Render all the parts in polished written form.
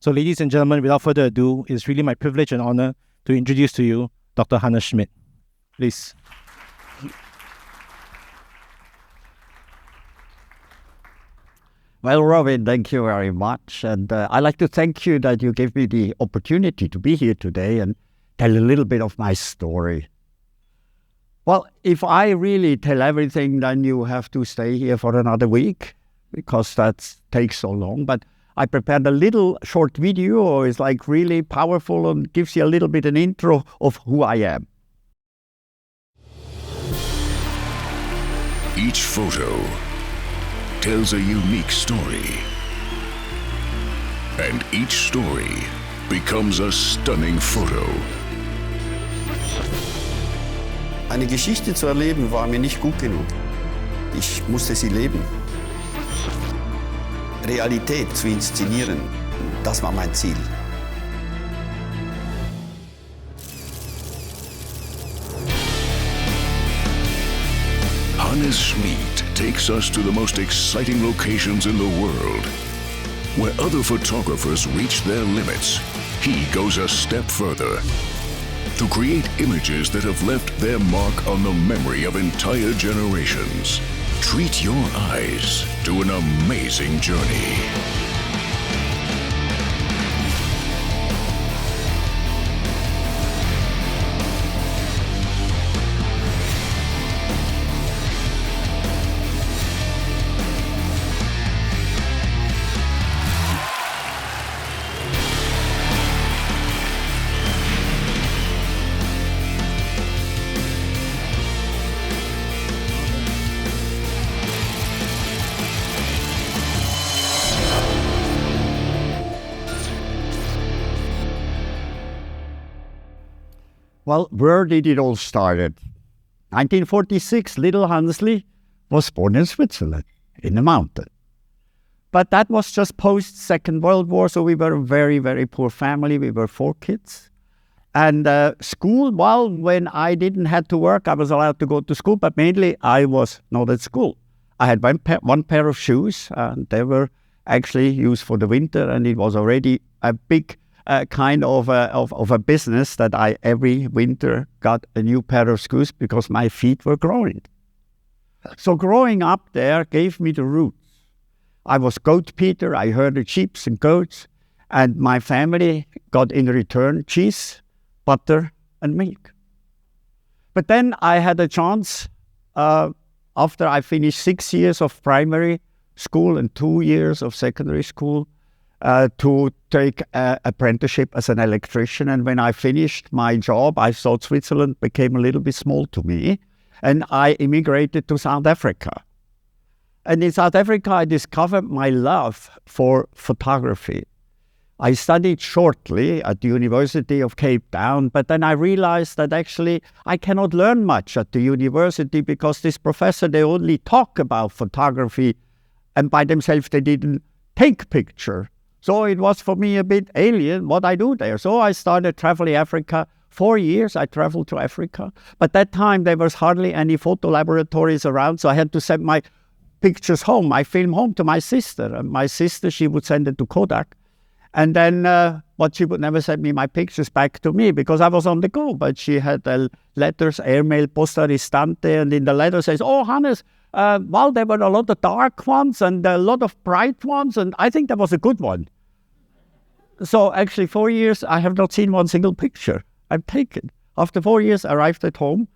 So ladies and gentlemen, without further ado, it's really my privilege and honor to introduce to you Dr. Schmid. Please. Well, Robin, thank you very much. And I'd like to thank you that you gave me the opportunity to be here today and tell a little bit of my story. Well, if I really tell everything, then you have to stay here for another week because that takes so long. But I prepared a little short video. It's like really powerful and gives you a little bit an intro of who I am. Each photo tells a unique story. And each story becomes a stunning photo. Eine Geschichte zu erleben war mir nicht gut genug. Ich musste sie leben. Realität zu inszenieren, das war mein Ziel. Schmid takes us to the most exciting locations in the world. Where other photographers reach their limits, he goes a step further to create images that have left their mark on the memory of entire generations. Treat your eyes to an amazing journey. Well, where did it all start? 1946, little Hansli was born in Switzerland, in the mountain. But that was just post-Second World War, so we were a very, very poor family. We were 4 kids. And school, well, when I didn't have to work, I was allowed to go to school, but mainly I was not at school. I had one pair of shoes, and they were actually used for the winter, and it was already a big kind of a business that I every winter got a new pair of shoes because my feet were growing. So growing up there gave me the roots. I was goat Peter, I herded sheep and goats, and my family got in return cheese, butter, and milk. But then I had a chance, after I finished 6 years of primary school and 2 years of secondary school, to take an apprenticeship as an electrician. And when I finished my job, I thought Switzerland became a little bit small to me. And I immigrated to South Africa. And in South Africa, I discovered my love for photography. I studied shortly at the University of Cape Town, but then I realized that actually I cannot learn much at the university because this professor, they only talk about photography and by themselves they didn't take picture. So it was for me a bit alien what I do there. So I started traveling Africa. 4 years I traveled to Africa. But that time there was hardly any photo laboratories around, so I had to send my pictures home, my film home to my sister. And my sister, she would send it to Kodak. And then but she would never send me my pictures back to me because I was on the go. But she had letters, airmail, posta restante, and in the letter says, "Oh, Hannes, well, there were a lot of dark ones and a lot of bright ones, and I think that was a good one." So actually 4 years, I have not seen one single picture I've taken. After 4 years, I arrived at home,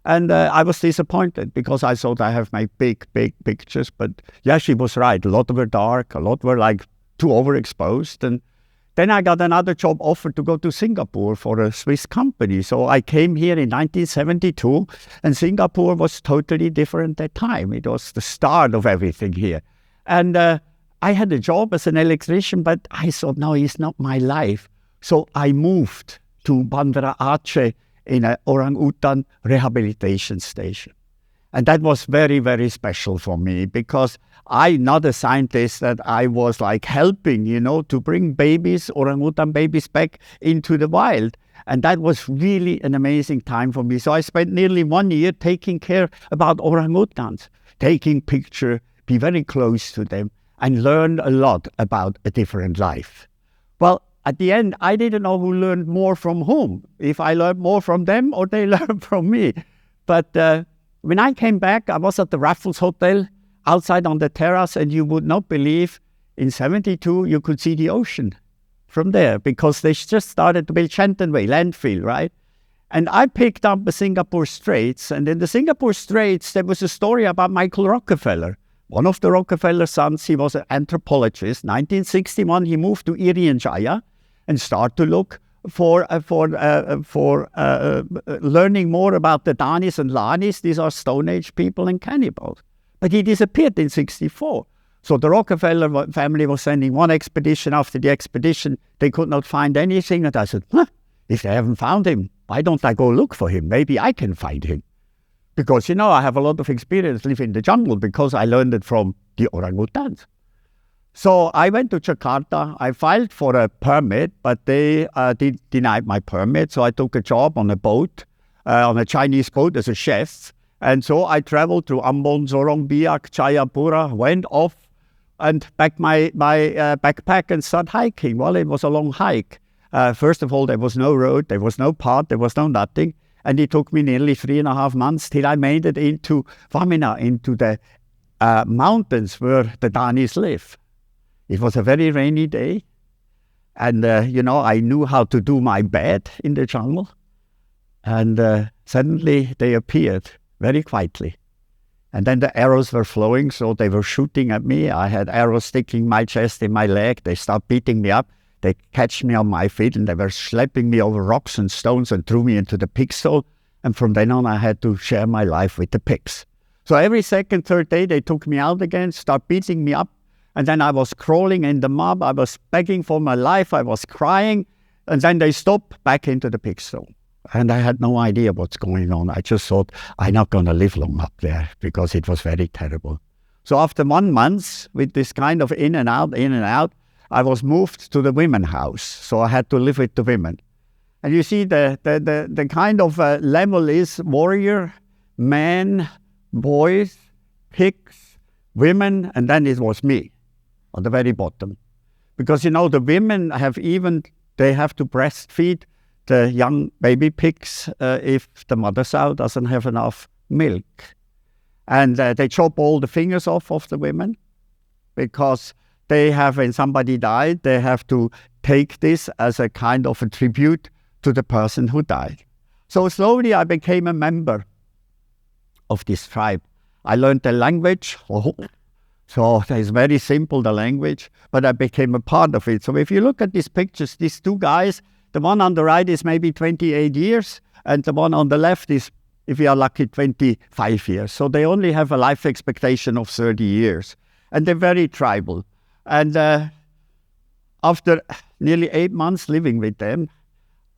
and I was disappointed because I thought I have my big, big pictures. But yeah, she was right. A lot were dark, a lot were like too overexposed. And then I got another job offer to go to Singapore for a Swiss company. So I came here in 1972, and Singapore was totally different at that time. It was the start of everything here. And I had a job as an electrician, but I thought, no, it's not my life. So I moved to Bandar Aceh in an orangutan rehabilitation station. And that was very, very special for me because I'm not a scientist, that I was like helping, to bring babies, orangutan babies back into the wild. And that was really an amazing time for me. So I spent nearly 1 year taking care about orangutans, taking picture, be very close to them, and learn a lot about a different life. Well, at the end, I didn't know who learned more from whom, if I learned more from them or they learned from me. But when I came back, I was at the Raffles Hotel outside on the terrace, and you would not believe in 72 you could see the ocean from there, because they just started to build Shenton Way, landfill, right? And I picked up the Singapore Straits, and in the Singapore Straits, there was a story about Michael Rockefeller. One of the Rockefeller sons, he was an anthropologist. 1961, he moved to Irian Jaya and started to look for learning more about the Danis and Lanis. These are Stone Age people and cannibals. But he disappeared in 64. So the Rockefeller family was sending one expedition after the expedition. They could not find anything. And I said, if they haven't found him, why don't I go look for him? Maybe I can find him. Because, you know, I have a lot of experience living in the jungle because I learned it from the orangutans. So I went to Jakarta. I filed for a permit, but they denied my permit. So I took a job on a boat, on a Chinese boat as a chef. And so I traveled to Ambon, Sorong, Biak, Jayapura, went off and packed my backpack and started hiking. Well, it was a long hike. First of all, there was no road, there was no path, there was no nothing. And it took me nearly 3.5 months till I made it into Vamina, into the mountains where the Danis live. It was a very rainy day. And, you know, I knew how to do my bed in the jungle. And suddenly they appeared very quietly. And then the arrows were flowing, so they were shooting at me. I had arrows sticking my chest in my leg. They started beating me up. They catch me on my feet, and they were slapping me over rocks and stones and threw me into the pig stall. And from then on, I had to share my life with the pigs. So every second, third day, they took me out again, start beating me up. And then I was crawling in the mud. I was begging for my life. I was crying. And then they stopped back into the pig stall. And I had no idea what's going on. I just thought, I'm not going to live long up there because it was very terrible. So after 1 month, with this kind of in and out, I was moved to the women house. So I had to live with the women. And you see, the kind of level is warrior, men, boys, pigs, women, and then it was me on the very bottom. Because, you know, the women they have to breastfeed the young baby pigs if the mother sow doesn't have enough milk. And they chop all the fingers off of the women because they have, when somebody died, they have to take this as a kind of a tribute to the person who died. So slowly I became a member of this tribe. I learned the language. So it's very simple, the language, but I became a part of it. So if you look at these pictures, these two guys, the one on the right is maybe 28 years, and the one on the left is, if you are lucky, 25 years. So they only have a life expectation of 30 years. And they're very tribal. And after nearly 8 months living with them,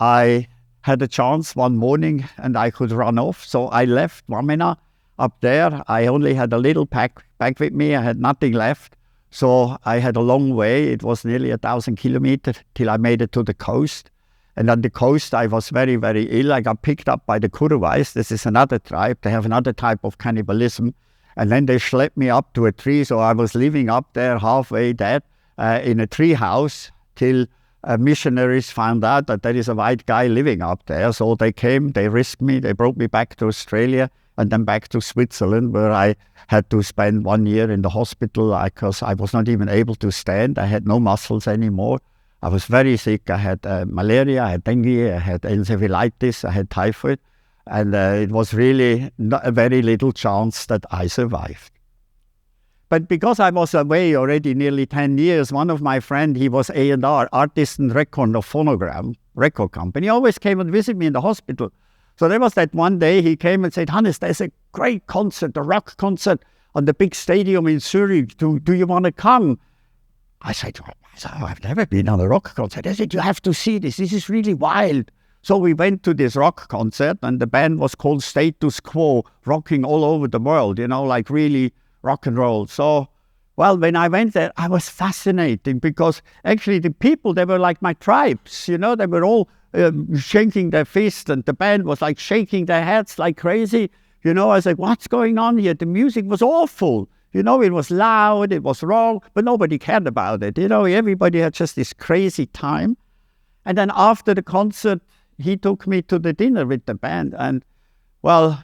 I had a chance one morning and I could run off. So I left Wamena up there. I only had a little pack with me. I had nothing left. So I had a long way. It was nearly 1,000 kilometers till I made it to the coast. And on the coast, I was very, very ill. I got picked up by the Kuruwais. This is another tribe. They have another type of cannibalism. And then they schlepped me up to a tree. So I was living up there halfway dead in a tree house till missionaries found out that there is a white guy living up there. So they came, they risked me, they brought me back to Australia and then back to Switzerland, where I had to spend 1 year in the hospital because I was not even able to stand. I had no muscles anymore. I was very sick. I had malaria, I had dengue, I had encephalitis, I had typhoid. And it was really not a very little chance that I survived. But because I was away already nearly 10 years, one of my friends, he was A&R, artist and record of phonogram, record company. He always came and visit me in the hospital. So there was that one day he came and said, Hannes, there's a great concert, a rock concert on the big stadium in Zurich. Do you want to come? I said, oh, I've never been on a rock concert. I said, you have to see this. This is really wild. So we went to this rock concert, and the band was called Status Quo, rocking all over the world, you know, like really rock and roll. So, well, when I went there, I was fascinated because actually the people, they were like my tribes, you know, they were all shaking their fists, and the band was like shaking their heads like crazy. You know, I was like, what's going on here? The music was awful. You know, it was loud, it was wrong, but nobody cared about it. You know, everybody had just this crazy time. And then after the concert, he took me to the dinner with the band. And, well,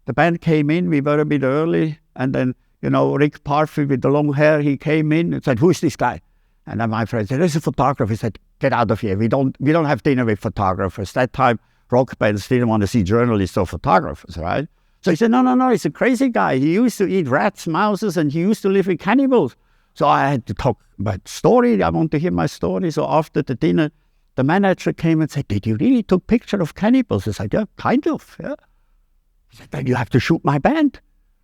the band came in, we were a bit early. And then, you know, Rick Parfit with the long hair, he came in and said, "Who's this guy?" And then my friend said, "There's a photographer." He said, "Get out of here. We don't have dinner with photographers." That time, rock bands didn't want to see journalists or photographers, right? So he said, no, he's a crazy guy. He used to eat rats, mouses, and he used to live with cannibals. So I had to talk about story. I want to hear my story. So after the dinner, the manager came and said, "Did you really take picture of cannibals?" I said, "Yeah, kind of, yeah." He said, "Then you have to shoot my band."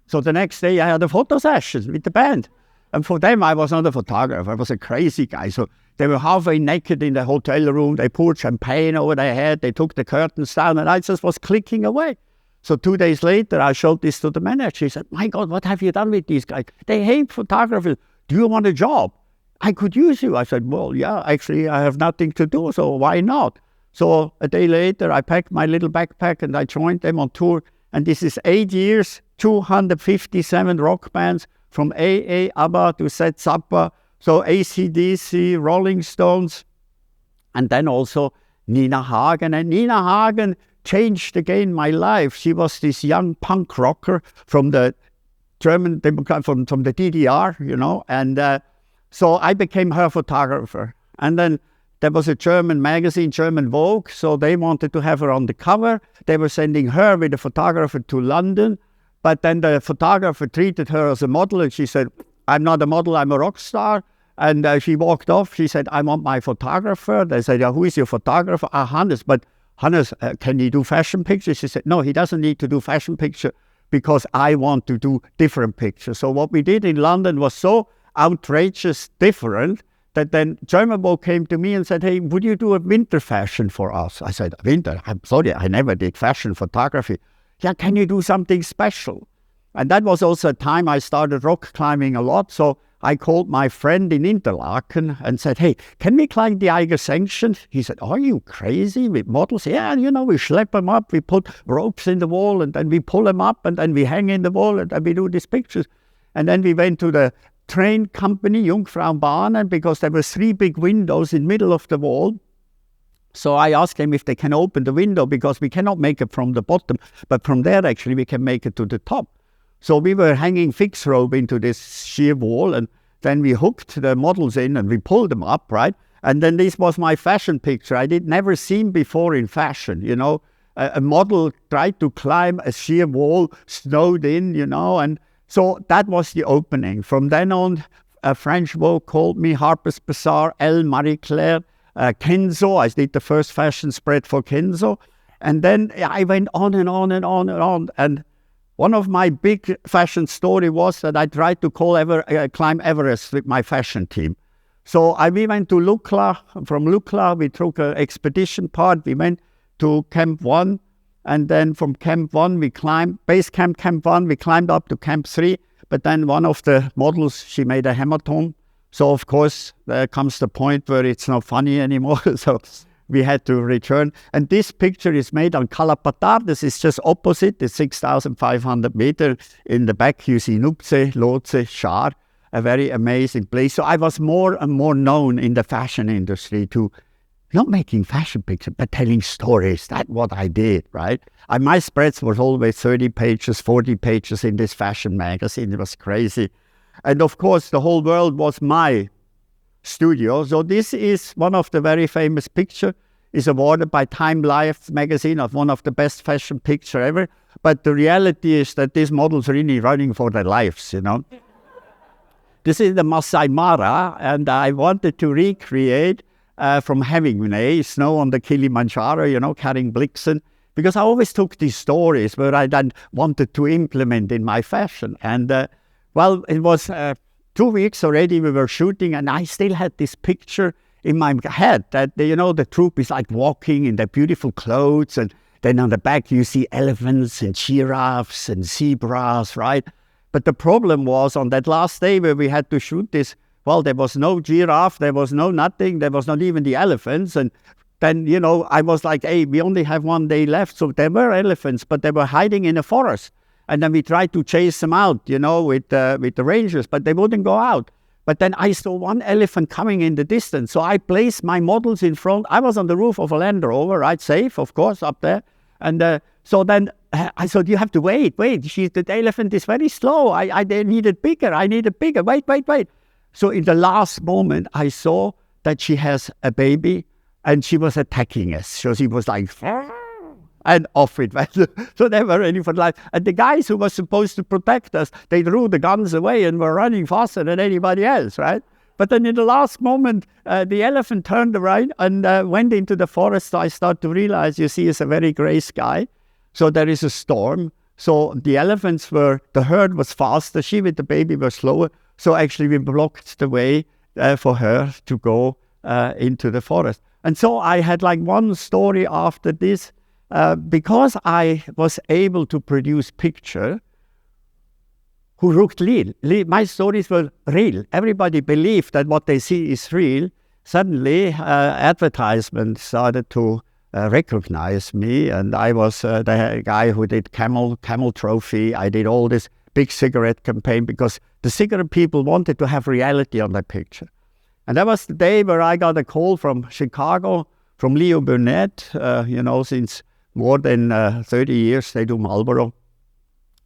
So the next day I had a photo session with the band. And for them, I was not a photographer. I was a crazy guy. So they were halfway naked in the hotel room. They poured champagne over their head. They took the curtains down, and I just was clicking away. So 2 days later, I showed this to the manager. He said, "My God, what have you done with these guys? They hate photographers. Do you want a job? I could use you." I said, "Well, yeah, actually, I have nothing to do, so why not?" So a day later, I packed my little backpack and I joined them on tour. And this is 8 years, 257 rock bands, from AA, ABBA to Zed Zappa, so AC/DC, Rolling Stones, and then also Nina Hagen. And Nina Hagen changed again my life. She was this young punk rocker from the German Democrat, from the DDR, you know, and so I became her photographer. And then there was a German magazine, German Vogue, so they wanted to have her on the cover. They were sending her with a photographer to London, but then the photographer treated her as a model, and she said, "I'm not a model, I'm a rock star." And she walked off. She said, "I want my photographer." They said, "Yeah, who is your photographer?" Hannes. But Hannes, can he do fashion pictures? She said, "No, he doesn't need to do fashion picture because I want to do different pictures." So what we did in London was so outrageous different that then German Vogue came to me and said, "Hey, would you do a winter fashion for us?" I said, "Winter? I'm sorry, I never did fashion photography." "Yeah, can you do something special?" And that was also a time I started rock climbing a lot. So I called my friend in Interlaken and said, "Hey, can we climb the Eiger Sanction?" He said, "Are you crazy with models?" "Yeah, you know, we schlep them up, we put ropes in the wall, and then we pull them up, and then we hang in the wall, and then we do these pictures." And then we went to the train company, Jungfrauenbahnen, because there were 3 big windows in the middle of the wall. So I asked them if they can open the window, because we cannot make it from the bottom, but from there, actually, we can make it to the top. So we were hanging fixed rope into this sheer wall, and then we hooked the models in and we pulled them up, right? And then this was my fashion picture. I did never seen before in fashion, you know. A model tried to climb a sheer wall, snowed in, you know, and so that was the opening. From then on, a French Vogue called me, Harper's Bazaar, Elle, Marie Claire, Kenzo. I did the first fashion spread for Kenzo. And then I went on and on and on and on. And one of my big fashion story was that I tried to climb Everest with my fashion team. So we went to Lukla. From Lukla, we took an expedition part. We went to Camp 1. And then from Camp 1, we climbed, base camp, Camp 1, we climbed up to Camp 3. But then one of the models, she made a hematome. So, of course, there comes the point where it's not funny anymore. So we had to return. And this picture is made on Kalapatar. This is just opposite. It's 6,500 meters. In the back, you see Nuptse, Lhotse, Shar, a very amazing place. So I was more and more known in the fashion industry to not making fashion pictures, but telling stories. That's what I did, right? My spreads was always 30 pages, 40 pages in this fashion magazine. It was crazy. And of course, the whole world was my studio. So this is one of the very famous pictures. Is awarded by Time Life magazine of one of the best fashion picture ever. But the reality is that these models are really running for their lives, you know. This is the Masai Mara, and I wanted to recreate from Hemingway, Snow on the Kilimanjaro, you know, carrying Blixen, because I always took these stories where I then wanted to implement in my fashion. And well, it was 2 weeks already we were shooting, and I still had this picture in my head that, you know, the troupe is like walking in their beautiful clothes, and then on the back you see elephants and giraffes and zebras, right? But the problem was on that last day where we had to shoot this, well, there was no giraffe, there was no nothing, there was not even the elephants. And then, you know, I was like, hey, we only have 1 day left. So there were elephants, but they were hiding in a forest. And then we tried to chase them out, with the rangers, but they wouldn't go out. But then I saw one elephant coming in the distance. So I placed my models in front. I was on the roof of a Land Rover, right? Safe, of course, up there. And so then I thought, you have to wait. The elephant is very slow. I need it bigger. I need it bigger. Wait. So in the last moment, I saw that she has a baby and she was attacking us. So she was like, and off it went. So they were ready for life. And the guys who were supposed to protect us, they threw the guns away and were running faster than anybody else, right? But then in the last moment, the elephant turned around and went into the forest. I start to realize, you see, it's a very gray sky. So there is a storm. So the the herd was faster. She with the baby was slower. So actually we blocked the way for her to go into the forest. And so I had like one story after this, because I was able to produce picture who looked real. My stories were real. Everybody believed that what they see is real. Suddenly, advertisements started to recognize me, and I was the guy who did Camel Trophy. I did all this big cigarette campaign because the cigarette people wanted to have reality on that picture. And that was the day where I got a call from Chicago, from Leo Burnett, since more than 30 years they do Marlboro.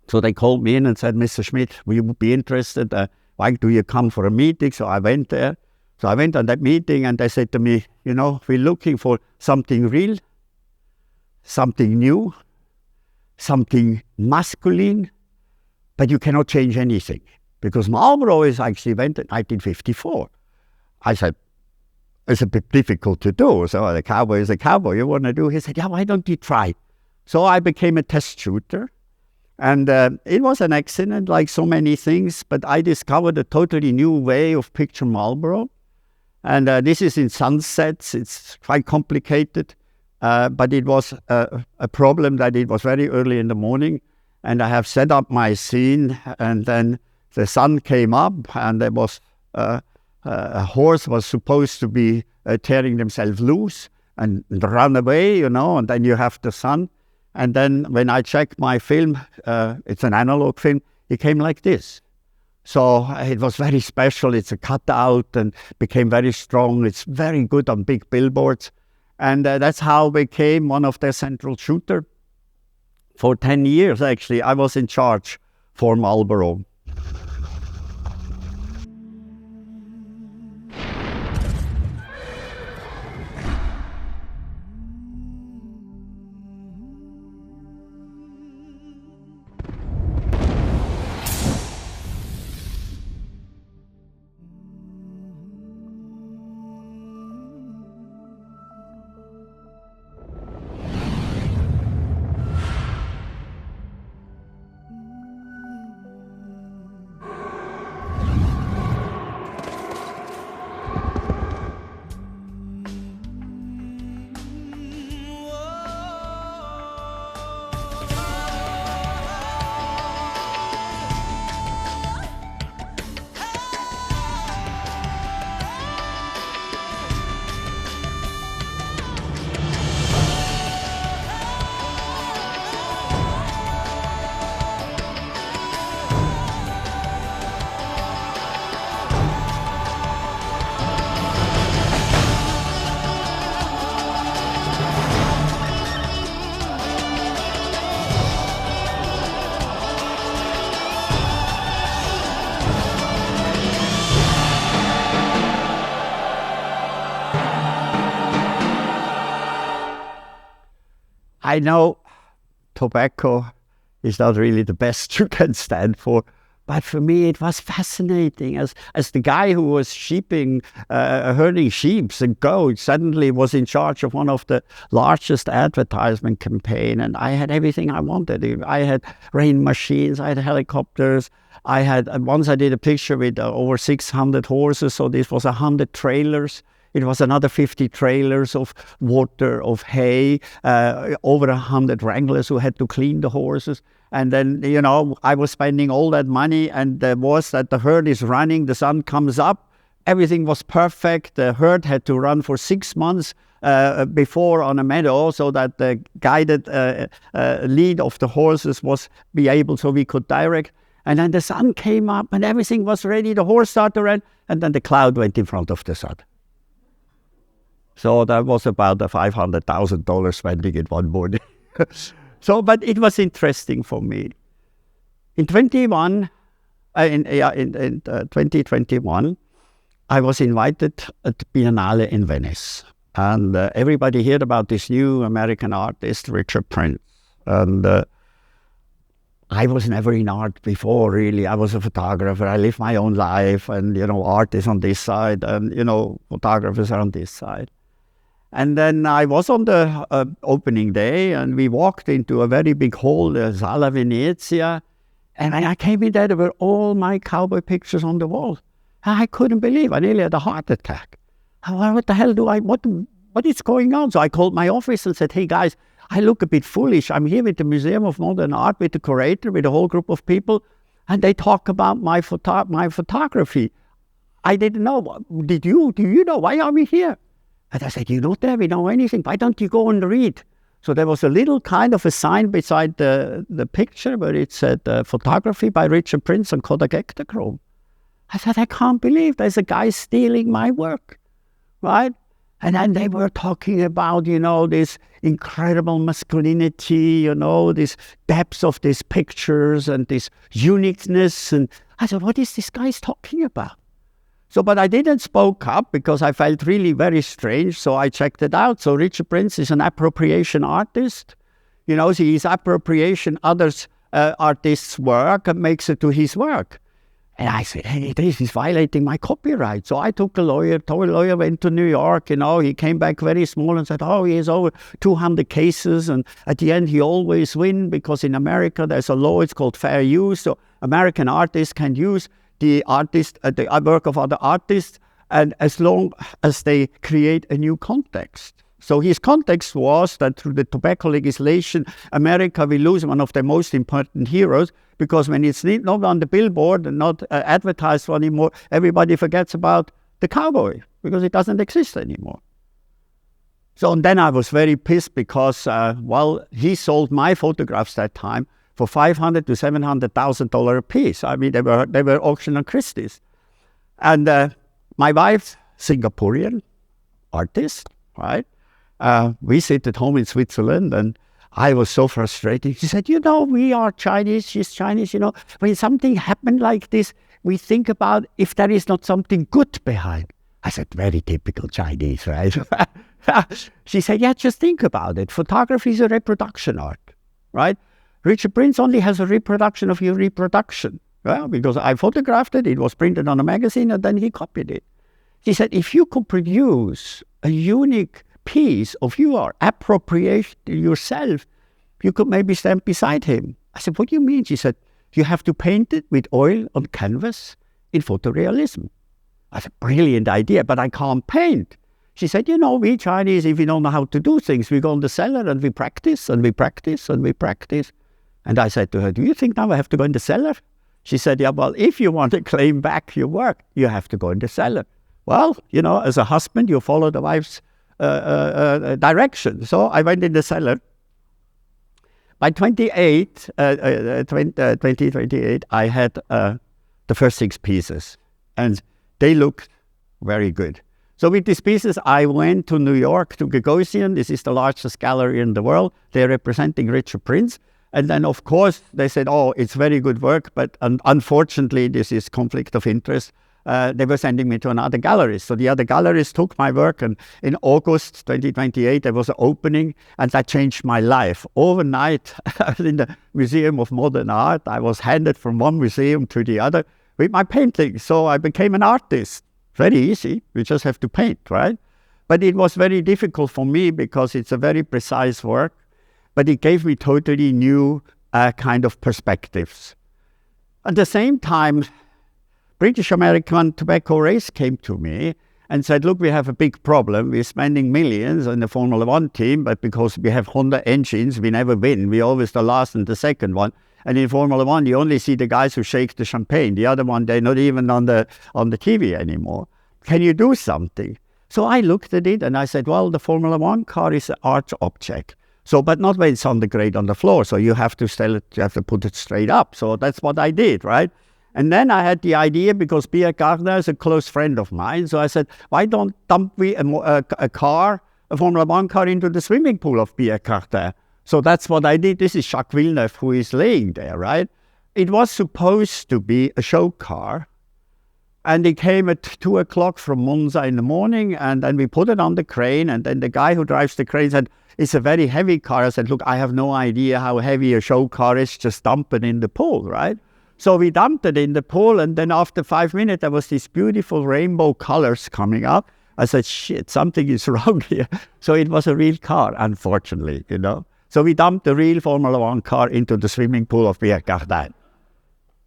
So they called me in and said, Mr. Schmid, will you be interested? Why do you come for a meeting? So I went there. So I went on that meeting and they said to me, we're looking for something real, something new, something masculine, but you cannot change anything. Because Marlboro is actually invented in 1954. I said, it's a bit difficult to do. So the cowboy is a cowboy. You want to do? He said, yeah, why don't you try? So I became a test shooter. And it was an accident, like so many things, but I discovered a totally new way of picture Marlboro. And this is in sunsets. It's quite complicated, but it was a problem that it was very early in the morning. And I have set up my scene, and then the sun came up, and there was a horse was supposed to be tearing themselves loose and run away, and then you have the sun. And then when I checked my film, it's an analog film, it came like this. So it was very special. It's a cutout and became very strong. It's very good on big billboards. And that's how I became one of their central shooter. For 10 years, actually, I was in charge for Marlboro. I know tobacco is not really the best you can stand for, but for me it was fascinating. As the guy who was herding sheep and goats, suddenly was in charge of one of the largest advertisement campaign, and I had everything I wanted. I had rain machines, I had helicopters, once I did a picture with over 600 horses, so this was 100 trailers. It was another 50 trailers of water, of hay, over 100 wranglers who had to clean the horses. And then, I was spending all that money, and there was that the herd is running, the sun comes up, everything was perfect. The herd had to run for 6 months before on a meadow, so that the guided lead of the horses was be able, so we could direct. And then the sun came up and everything was ready. The horse started to run, and then the cloud went in front of the sun. So that was about the $500,000 spending in one morning. So, but it was interesting for me. In 2021, I was invited at the Biennale in Venice. And everybody heard about this new American artist, Richard Prince. And I was never in art before, really. I was a photographer. I lived my own life. And, art is on this side. And, photographers are on this side. And then I was on the opening day, and we walked into a very big hall, the Sala Venezia. And I came in there were all my cowboy pictures on the wall. I couldn't believe. I nearly had a heart attack. What the hell what is going on? So I called my office and said, hey guys, I look a bit foolish. I'm here with the Museum of Modern Art, with the curator, with a whole group of people, and they talk about my photography. I didn't know. Do you know? Why are we here? And I said, you're not there, we know anything. Why don't you go and read? So there was a little kind of a sign beside the picture where it said photography by Richard Prince on Kodak Ektachrome. I said, I can't believe there's a guy stealing my work, right? And then they were talking about, this incredible masculinity, this depth of these pictures and this uniqueness. And I said, what is this guy talking about? So, but I didn't spoke up because I felt really very strange. So I checked it out. So Richard Prince is an appropriation artist. He's appropriation others artists' work and makes it to his work. And I said, hey, this is violating my copyright. So I took the lawyer, went to New York, he came back very small and said, he has over 200 cases. And at the end, he always wins because in America, there's a law, it's called fair use. So American artists can use the work of other artists, and as long as they create a new context. So his context was that through the tobacco legislation, America will lose one of their most important heroes, because when it's not on the billboard and not advertised anymore, everybody forgets about the cowboy because it doesn't exist anymore. So and then I was very pissed because, he sold my photographs that time for $500,000 to $700,000 a piece. I mean, they were auctioned on Christie's. And my wife, Singaporean artist, right? We sit at home in Switzerland, and I was so frustrated. She said, we are Chinese, she's Chinese, when something happened like this, we think about if there is not something good behind. I said, very typical Chinese, right? She said, yeah, just think about it. Photography is a reproduction art, right? Richard Prince only has a reproduction of your reproduction. Well, because I photographed it, it was printed on a magazine, and then he copied it. She said, if you could produce a unique piece of your appropriation yourself, you could maybe stand beside him. I said, what do you mean? She said, you have to paint it with oil on canvas in photorealism. I said, brilliant idea, but I can't paint. She said, we Chinese, if we don't know how to do things, we go in the cellar and we practice and we practice and we practice. And I said to her, do you think now I have to go in the cellar? She said, yeah, well, if you want to claim back your work, you have to go in the cellar. Well, as a husband, you follow the wife's direction. So I went in the cellar. By 2028, I had the first 6 pieces, and they looked very good. So with these pieces, I went to New York to Gecko. This is the largest gallery in the world. They're representing Richard Prince. And then, of course, they said, it's very good work, but unfortunately, this is conflict of interest. They were sending me to another gallery. So the other galleries took my work, and in August 2028, there was an opening, and that changed my life. Overnight, in the Museum of Modern Art, I was handed from one museum to the other with my painting. So I became an artist. Very easy. You just have to paint, right? But it was very difficult for me because it's a very precise work, but it gave me totally new kind of perspectives. At the same time, British-American Tobacco Race came to me and said, look, we have a big problem. We're spending millions on the Formula One team, but because we have Honda engines, we never win. We're always the last and the second one. And in Formula One, you only see the guys who shake the champagne. The other one, they're not even on the TV anymore. can you do something? So I looked at it and I said, well, the Formula One car is an art object. So, but not when it's on the grade on the floor. So you have to sell it, you have to put it straight up. So that's what I did, right? And then I had the idea, because Pierre Cardin is a close friend of mine. So I said, why don't dump we a Formula One car into the swimming pool of Pierre Cardin? So that's what I did. This is Jacques Villeneuve who is laying there, right? It was supposed to be a show car. And it came at 2 o'clock from Monza in the morning, and then we put it on the crane, and then the guy who drives the crane said, it's a very heavy car. I said, look, I have no idea how heavy a show car is, just dump it in the pool, right? So we dumped it in the pool, and then after 5 minutes, there was these beautiful rainbow colors coming up. I said, shit, something is wrong here. So it was a real car, unfortunately, you know. So we dumped the real Formula One car into the swimming pool of Pierre Cardin.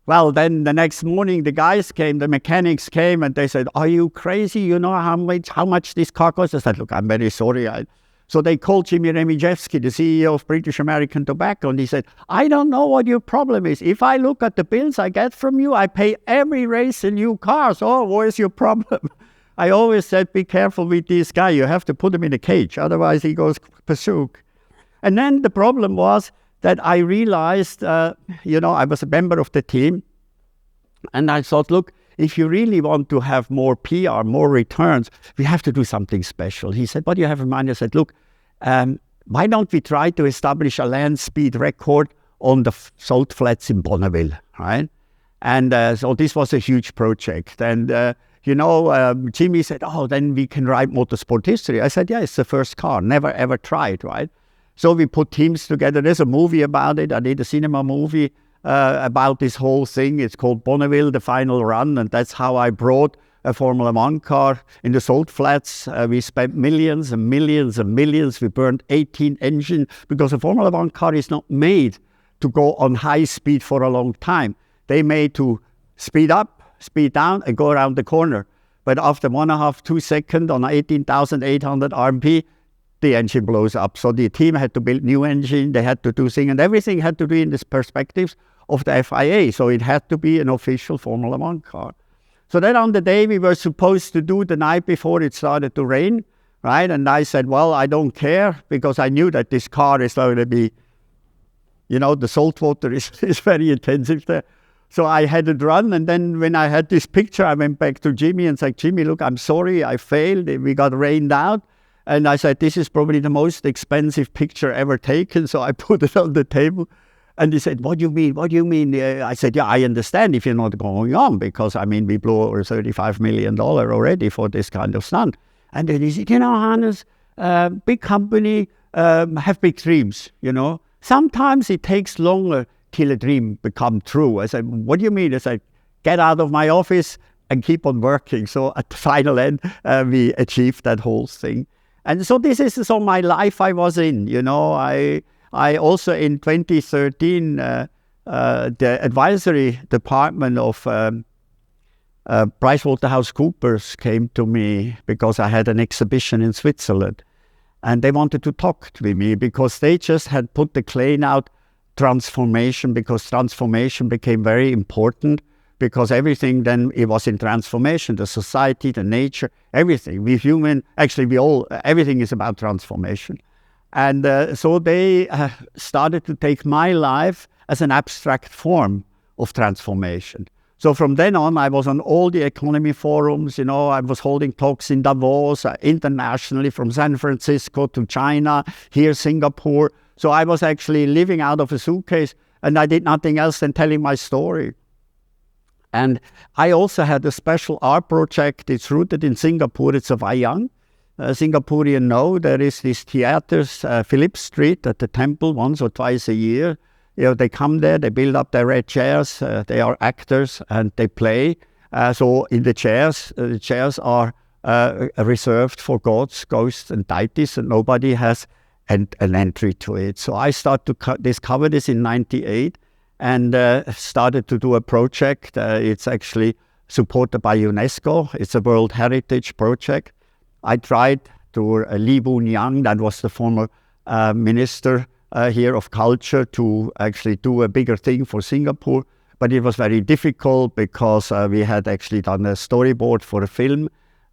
Well, then the next morning, the guys came, the mechanics came, and they said, are you crazy? You know how much this car costs? I said, look, I'm very sorry. So they called Jimmy Remijewski, the CEO of British American Tobacco, and he said, I don't know what your problem is. If I look at the bills I get from you, I pay every race a new car. So where's your problem? I always said, be careful with this guy. You have to put him in a cage. Otherwise, he goes pursuit. And then the problem was that I realized, I was a member of the team. And I thought, look, if you really want to have more PR, more returns, we have to do something special. He said, what do you have in mind? I said, look, why don't we try to establish a land speed record on the salt flats in Bonneville, right? And so this was a huge project. And, Jimmy said, oh, then we can write motorsport history. I said, yeah, it's the first car, never ever tried, right? So we put teams together. There's a movie about it. I did a cinema movie about this whole thing. It's called Bonneville, the Final Run, and that's how I brought a Formula One car in the salt flats. We spent millions and millions and millions. We burned 18 engines because a Formula One car is not made to go on high speed for a long time. They made to speed up, speed down, and go around the corner. But after 1.5, 2 seconds on 18,800 RMP, the engine blows up. So the team had to build new engine, they had to do things, and everything had to be in this perspectives of the FIA. So it had to be an official Formula One car. So then on the day we were supposed to do the night before it started to rain, right? And I said, well, I don't care, because I knew that this car is going to be, the salt water is very intensive there. So I had it run, and then when I had this picture, I went back to Jimmy and said, Jimmy, look, I'm sorry, I failed. We got rained out. And I said, this is probably the most expensive picture ever taken. So I put it on the table. And he said, what do you mean? What do you mean? I said, yeah, I understand if you're not going on, because, we blew over $35 million already for this kind of stunt. And then he said, Hannes, big company have big dreams, Sometimes it takes longer till a dream become true. I said, what do you mean? I said, get out of my office and keep on working. So at the final end, we achieved that whole thing. And so this is all my life I was in, I also in 2013, the advisory department of PricewaterhouseCoopers came to me because I had an exhibition in Switzerland. And they wanted to talk with me because they just had put the claim out, transformation, because transformation became very important. Because everything then, it was in transformation, the society, the nature, everything. We human, everything is about transformation. And so they started to take my life as an abstract form of transformation. So from then on, I was on all the economy forums, I was holding talks in Davos, internationally, from San Francisco to China, here Singapore. So I was actually living out of a suitcase, and I did nothing else than telling my story. And I also had a special art project. It's rooted in Singapore. It's a Wayang. Singaporean know there is this theaters, Phillip Street at the temple once or twice a year. They come there, they build up their red chairs. They are actors and they play. So in the chairs are reserved for gods, ghosts, and deities, and nobody has an entry to it. So I started to discover this in '98. And started to do a project. It's actually supported by UNESCO. It's a World Heritage project. I tried to Lee Boon-yang, that was the former minister here of culture, to actually do a bigger thing for Singapore. But it was very difficult because we had actually done a storyboard for a film.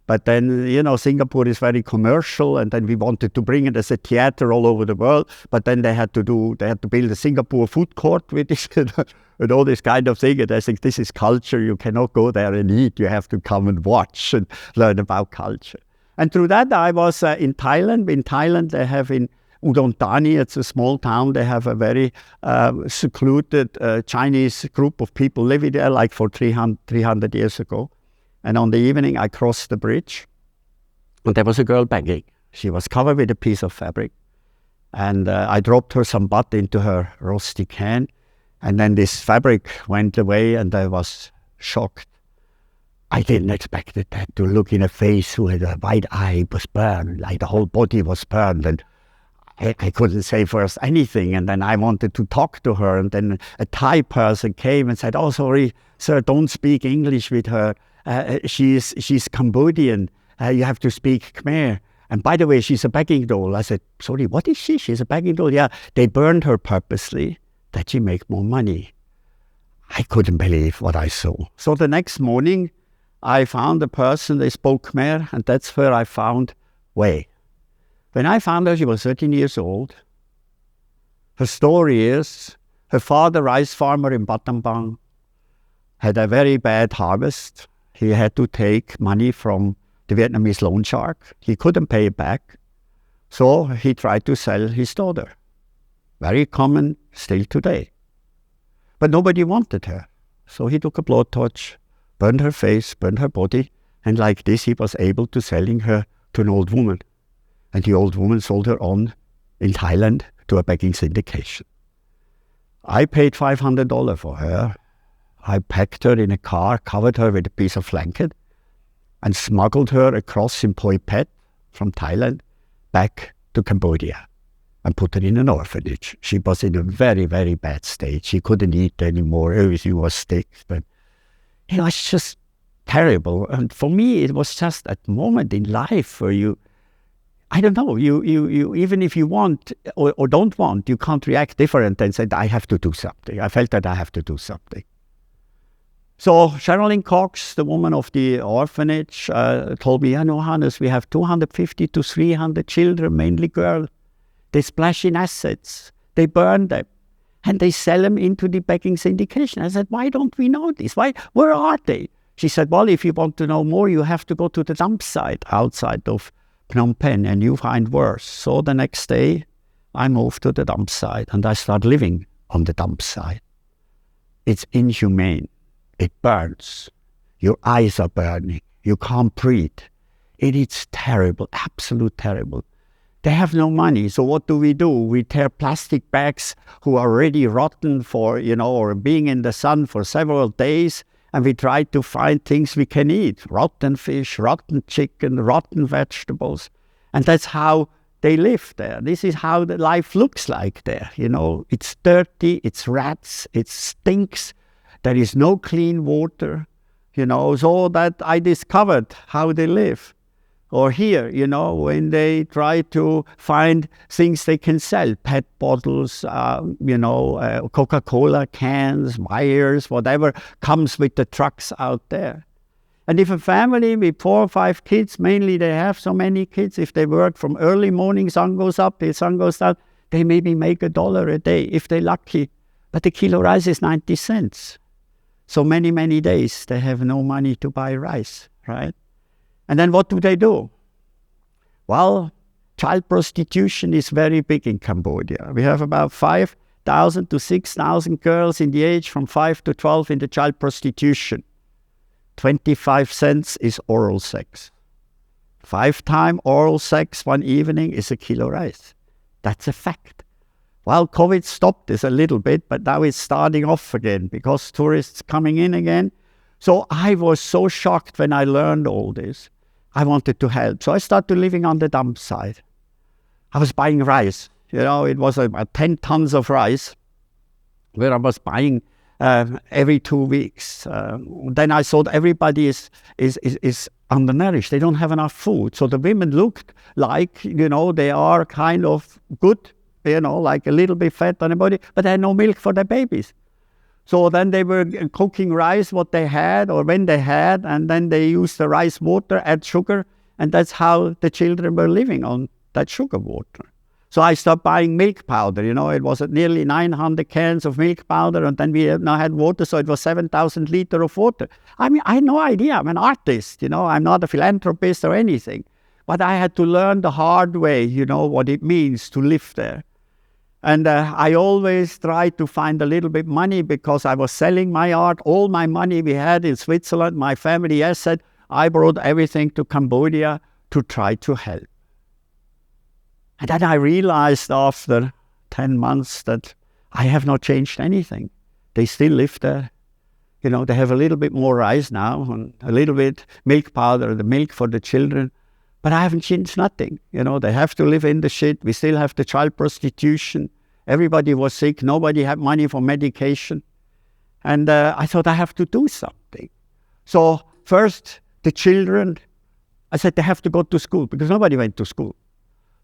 But then, Singapore is very commercial, and then we wanted to bring it as a theater all over the world. But then they had to build a Singapore food court with this and all this kind of thing. And I think this is culture. You cannot go there and eat. You have to come and watch and learn about culture. And through that, I was in Thailand. In Thailand, they have in Udon Thani, it's a small town, they have a very secluded Chinese group of people living there like for 300 years ago. And on the evening, I crossed the bridge, and there was a girl begging. She was covered with a piece of fabric. And I dropped her some butter into her rusty can, and then this fabric went away, and I was shocked. I didn't expect that to look in a face who had a white eye was burned, like the whole body was burned, and I couldn't say first anything. And then I wanted to talk to her, and then a Thai person came and said, "Oh, sorry, sir, don't speak English with her. She's Cambodian. You have to speak Khmer. And by the way, she's a begging doll." I said, "Sorry, what is she?" "She's a begging doll." "Yeah, they burned her purposely that she make more money." I couldn't believe what I saw. So the next morning, I found a person, they spoke Khmer, and that's where I found Wei. When I found her, she was 13 years old. Her story is, her father, rice farmer in Battambang, had a very bad harvest. He had to take money from the Vietnamese loan shark. He couldn't pay it back. So he tried to sell his daughter. Very common still today. But nobody wanted her. So he took a blowtorch, burned her face, burned her body, and like this he was able to selling her to an old woman. And the old woman sold her on in Thailand to a begging syndication. I paid $500 for her. I packed her in a car, covered her with a piece of blanket, and smuggled her across in Poi Phet from Thailand back to Cambodia and put her in an orphanage. She was in a very, very bad state. She couldn't eat anymore. Everything was sick. But, it's just terrible. And for me, it was just a moment in life where you even if you want or don't want, you can't react different and say, I have to do something. I felt that I have to do something. So Sherilyn Cox, the woman of the orphanage, told me, Hannes, we have 250 to 300 children, mainly girls. They splash in assets. They burn them. And they sell them into the begging syndication. I said, why don't we know this? Where are they? She said, well, if you want to know more, you have to go to the dump site outside of Phnom Penh, and you find worse. So the next day, I moved to the dump site, and I started living on the dump site. It's inhumane. It burns. Your eyes are burning. You can't breathe. It is terrible, absolute terrible. They have no money, so what do? We tear plastic bags who are already rotten for, or being in the sun for several days, and we try to find things we can eat. Rotten fish, rotten chicken, rotten vegetables. And that's how they live there. This is how the life looks like there. It's dirty, it's rats, it stinks. There is no clean water, so that I discovered how they live. Or here, when they try to find things they can sell, pet bottles, Coca-Cola cans, wires, whatever comes with the trucks out there. And if a family with 4 or 5 kids, mainly they have so many kids, if they work from early morning, sun goes up, the sun goes down, they maybe make $1 a day if they're lucky. But the kilo rice is 90 cents. So many, many days they have no money to buy rice, right? And then what do? Well, child prostitution is very big in Cambodia. We have about 5,000 to 6,000 girls in the age from 5 to 12 in the child prostitution. 25 cents is oral sex. 5-time oral sex one evening is a kilo rice. That's a fact. Well, COVID stopped this a little bit, but now it's starting off again because tourists coming in again. So I was so shocked when I learned all this. I wanted to help. So I started living on the dump site. I was buying rice. It was about 10 tons of rice where I was buying every 2 weeks. Then I saw that everybody is undernourished. They don't have enough food. So the women looked like, they are kind of good, like a little bit fat on the body, but they had no milk for their babies. So then they were cooking rice, what they had, or when they had, and then they used the rice water, add sugar, and that's how the children were living, on that sugar water. So I stopped buying milk powder, it was nearly 900 cans of milk powder, and then we now had water, so it was 7,000 liters of water. I mean, I had no idea. I'm an artist, I'm not a philanthropist or anything. But I had to learn the hard way, what it means to live there. And I always tried to find a little bit money because I was selling my art. All my money we had in Switzerland, my family asset, I brought everything to Cambodia to try to help. And then I realized after 10 months that I have not changed anything. They still live there. They have a little bit more rice now and a little bit milk powder, the milk for the children. But I haven't changed nothing. They have to live in the shit. We still have the child prostitution. Everybody was sick. Nobody had money for medication. And I thought I have to do something. So first, the children, I said they have to go to school because nobody went to school.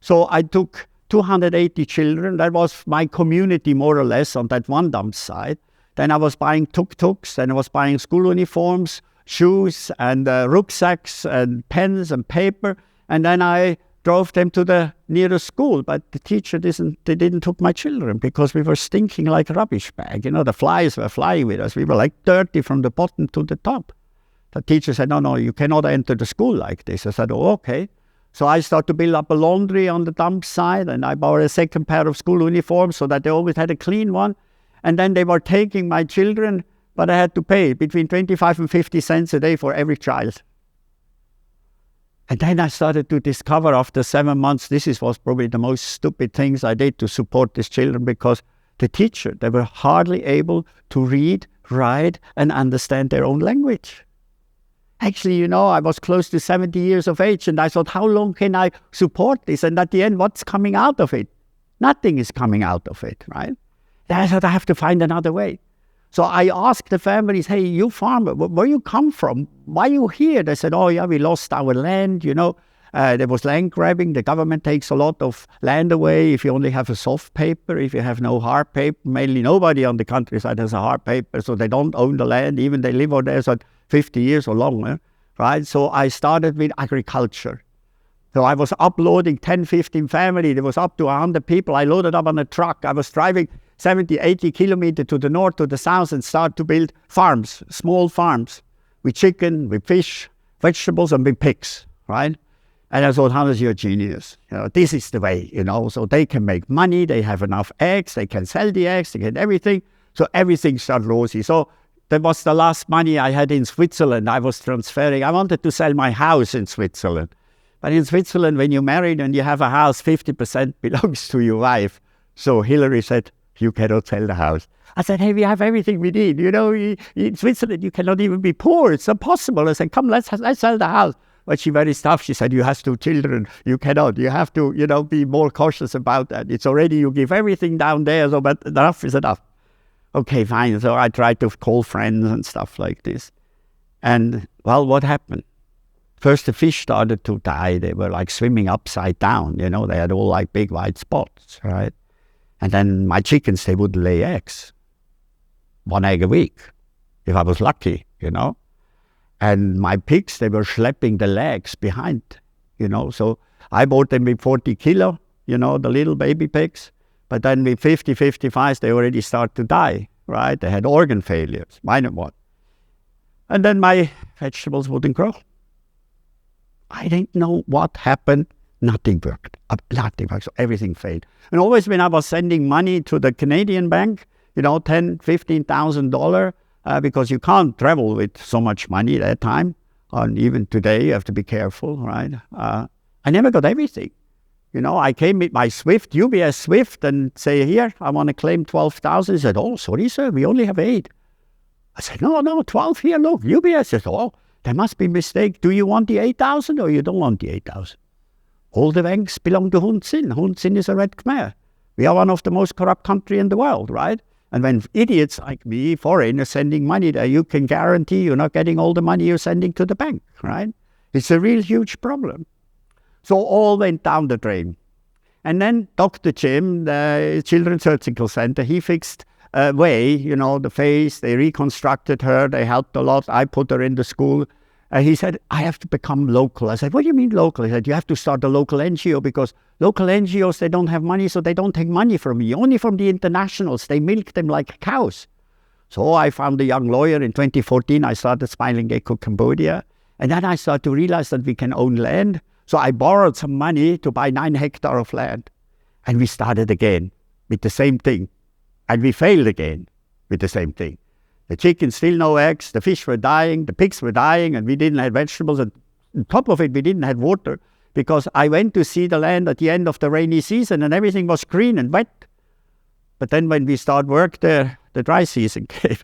So I took 280 children. That was my community, more or less, on that one dump site. Then I was buying tuk-tuks. Then I was buying school uniforms, shoes, and rucksacks, and pens, and paper. And then I drove them to the nearest school. But the teacher didn't took my children because we were stinking like a rubbish bag. The flies were flying with us. We were like dirty from the bottom to the top. The teacher said, no, you cannot enter the school like this. I said, oh, okay. So I started to build up a laundry on the dump site, and I bought a second pair of school uniforms so that they always had a clean one. And then they were taking my children, but I had to pay between 25 and 50 cents a day for every child. And then I started to discover after 7 months, was probably the most stupid things I did to support these children, because the teacher, they were hardly able to read, write, and understand their own language. Actually, I was close to 70 years of age, and I thought, how long can I support this? And at the end, what's coming out of it? Nothing is coming out of it, right? Then I thought I have to find another way. So I asked the families, hey, you farmer, where you come from? Why are you here? They said, oh, yeah, we lost our land, there was land grabbing. The government takes a lot of land away if you only have a soft paper, if you have no hard paper. Mainly nobody on the countryside has a hard paper, so they don't own the land. Even they live over there for 50 years or longer, right? So I started with agriculture. So I was uploading 10, 15 families. There was up to 100 people. I loaded up on a truck. I was driving 70, 80 kilometers to the north, to the south, and start to build farms, small farms, with chicken, with fish, vegetables, and with pigs, right? And I thought, Hannes, you're a genius. This is the way, so they can make money, they have enough eggs, they can sell the eggs, they get everything. So everything started rosy. So that was the last money I had in Switzerland. I was transferring. I wanted to sell my house in Switzerland. But in Switzerland, when you're married and you have a house, 50% belongs to your wife. So Hillary said, you cannot sell the house. I said, hey, we have everything we need. In Switzerland, you cannot even be poor. It's impossible. I said, come, let's sell the house. But she very tough. She said, you have 2 children. You cannot. You have to, be more cautious about that. It's already, you give everything down there, so but enough is enough. Okay, fine. So I tried to call friends and stuff like this. And, well, what happened? First, the fish started to die. They were like swimming upside down. They had all like big white spots, right? And then my chickens, they would lay eggs. 1 egg a week, if I was lucky, And my pigs, they were schlepping the legs behind, So I bought them with 40 kilo, the little baby pigs. But then with 50, 55, they already start to die, right? They had organ failures, minor one. And then my vegetables wouldn't grow. I didn't know what happened. Nothing worked. Nothing worked. So everything failed. And always when I was sending money to the Canadian bank, $10,000, $15,000, because you can't travel with so much money at that time. And even today, you have to be careful, right? I never got everything. I came with my Swift, UBS Swift, and say, here, I want to claim 12,000. He said, oh, sorry, sir, we only have 8. I said, no, 12 here, look. UBS says, oh, there must be a mistake. Do you want the 8,000 or you don't want the 8,000? All the banks belong to Hun Sen. Hun Sen is a Red Khmer. We are one of the most corrupt countries in the world, right? And when idiots like me, foreigners, sending money there, you can guarantee you're not getting all the money you're sending to the bank, right? It's a real huge problem. So all went down the drain. And then Dr. Jim, the Children's Surgical Center, he fixed way, the face. They reconstructed her. They helped a lot. I put her in the school. He said, I have to become local. I said, what do you mean local? He said, you have to start a local NGO because local NGOs, they don't have money, so they don't take money from me, only from the internationals. They milk them like cows. So I found a young lawyer. In 2014, I started Smiling Gecko Cambodia. And then I started to realize that we can own land. So I borrowed some money to buy 9 hectares of land. And we started again with the same thing. And we failed again with the same thing. The chickens still no eggs, the fish were dying, the pigs were dying, and we didn't have vegetables. And on top of it, we didn't have water because I went to see the land at the end of the rainy season and everything was green and wet. But then when we start work there, the dry season came.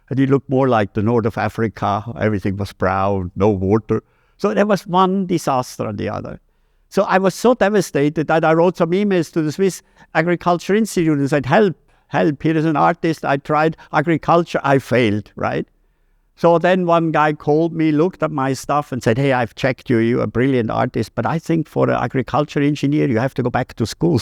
And it looked more like the north of Africa. Everything was brown, no water. So there was one disaster on the other. So I was so devastated that I wrote some emails to the Swiss Agriculture Institute and said, help, here is an artist. I tried agriculture, I failed, right? So then one guy called me, looked at my stuff and said, hey, I've checked you, you're a brilliant artist, but I think for an agriculture engineer, you have to go back to school.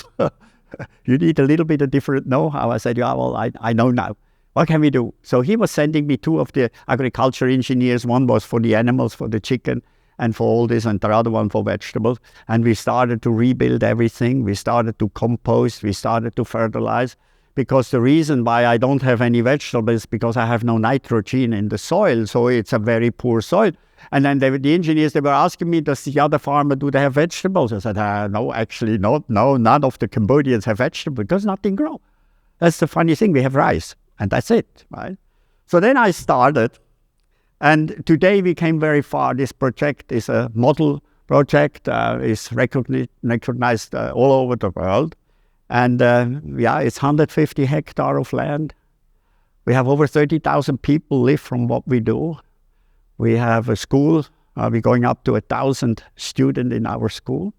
You need a little bit of different know-how. I said, yeah, well, I know now. What can we do? So he was sending me 2 of the agriculture engineers. One was for the animals, for the chicken, and for all this, and the other one for vegetables. And we started to rebuild everything. We started to compost. We started to fertilize. Because the reason why I don't have any vegetables is because I have no nitrogen in the soil. So it's a very poor soil. And then the engineers, they were asking me, does the other farmer, do they have vegetables? I said, no, actually not. No, none of the Cambodians have vegetables because nothing grows. That's the funny thing. We have rice. And that's it, right? So then I started. And today we came very far. This project is a model project. It's recognized all over the world. And it's 150 hectares of land. We have over 30,000 people live from what we do. We have a school. We're going up to 1,000 students in our school.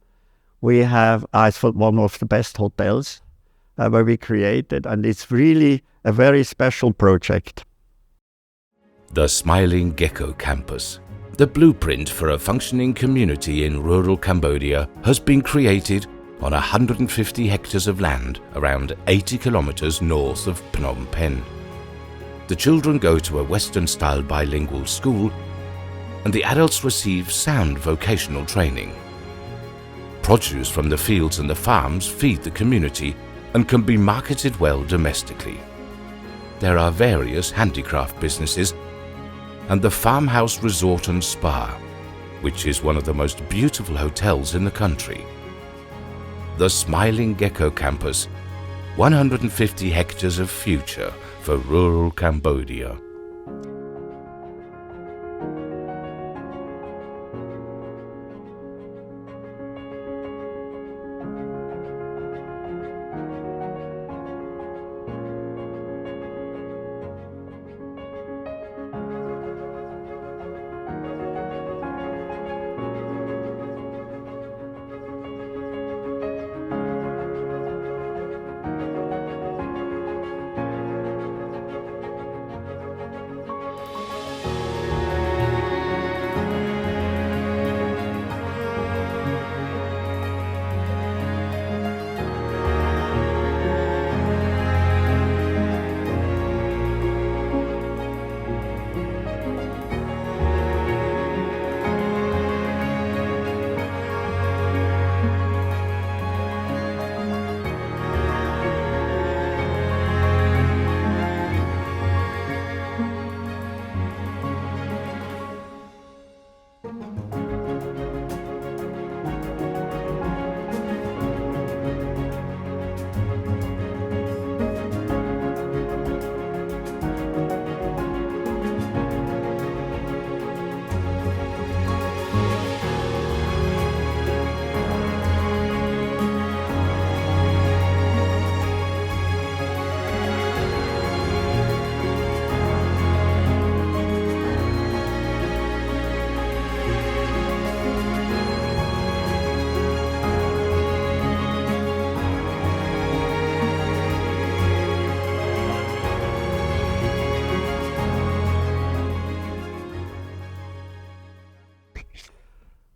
We have one of the best hotels where we created. And it's really a very special project. The Smiling Gecko Campus, the blueprint for a functioning community in rural Cambodia, has been created on 150 hectares of land around 80 kilometers north of Phnom Penh. The children go to a Western-style bilingual school and the adults receive sound vocational training. Produce from the fields and the farms feed the community and can be marketed well domestically. There are various handicraft businesses and the Farmhouse Resort and Spa, which is one of the most beautiful hotels in the country. The Smiling Gecko Campus, 150 hectares of future for rural Cambodia.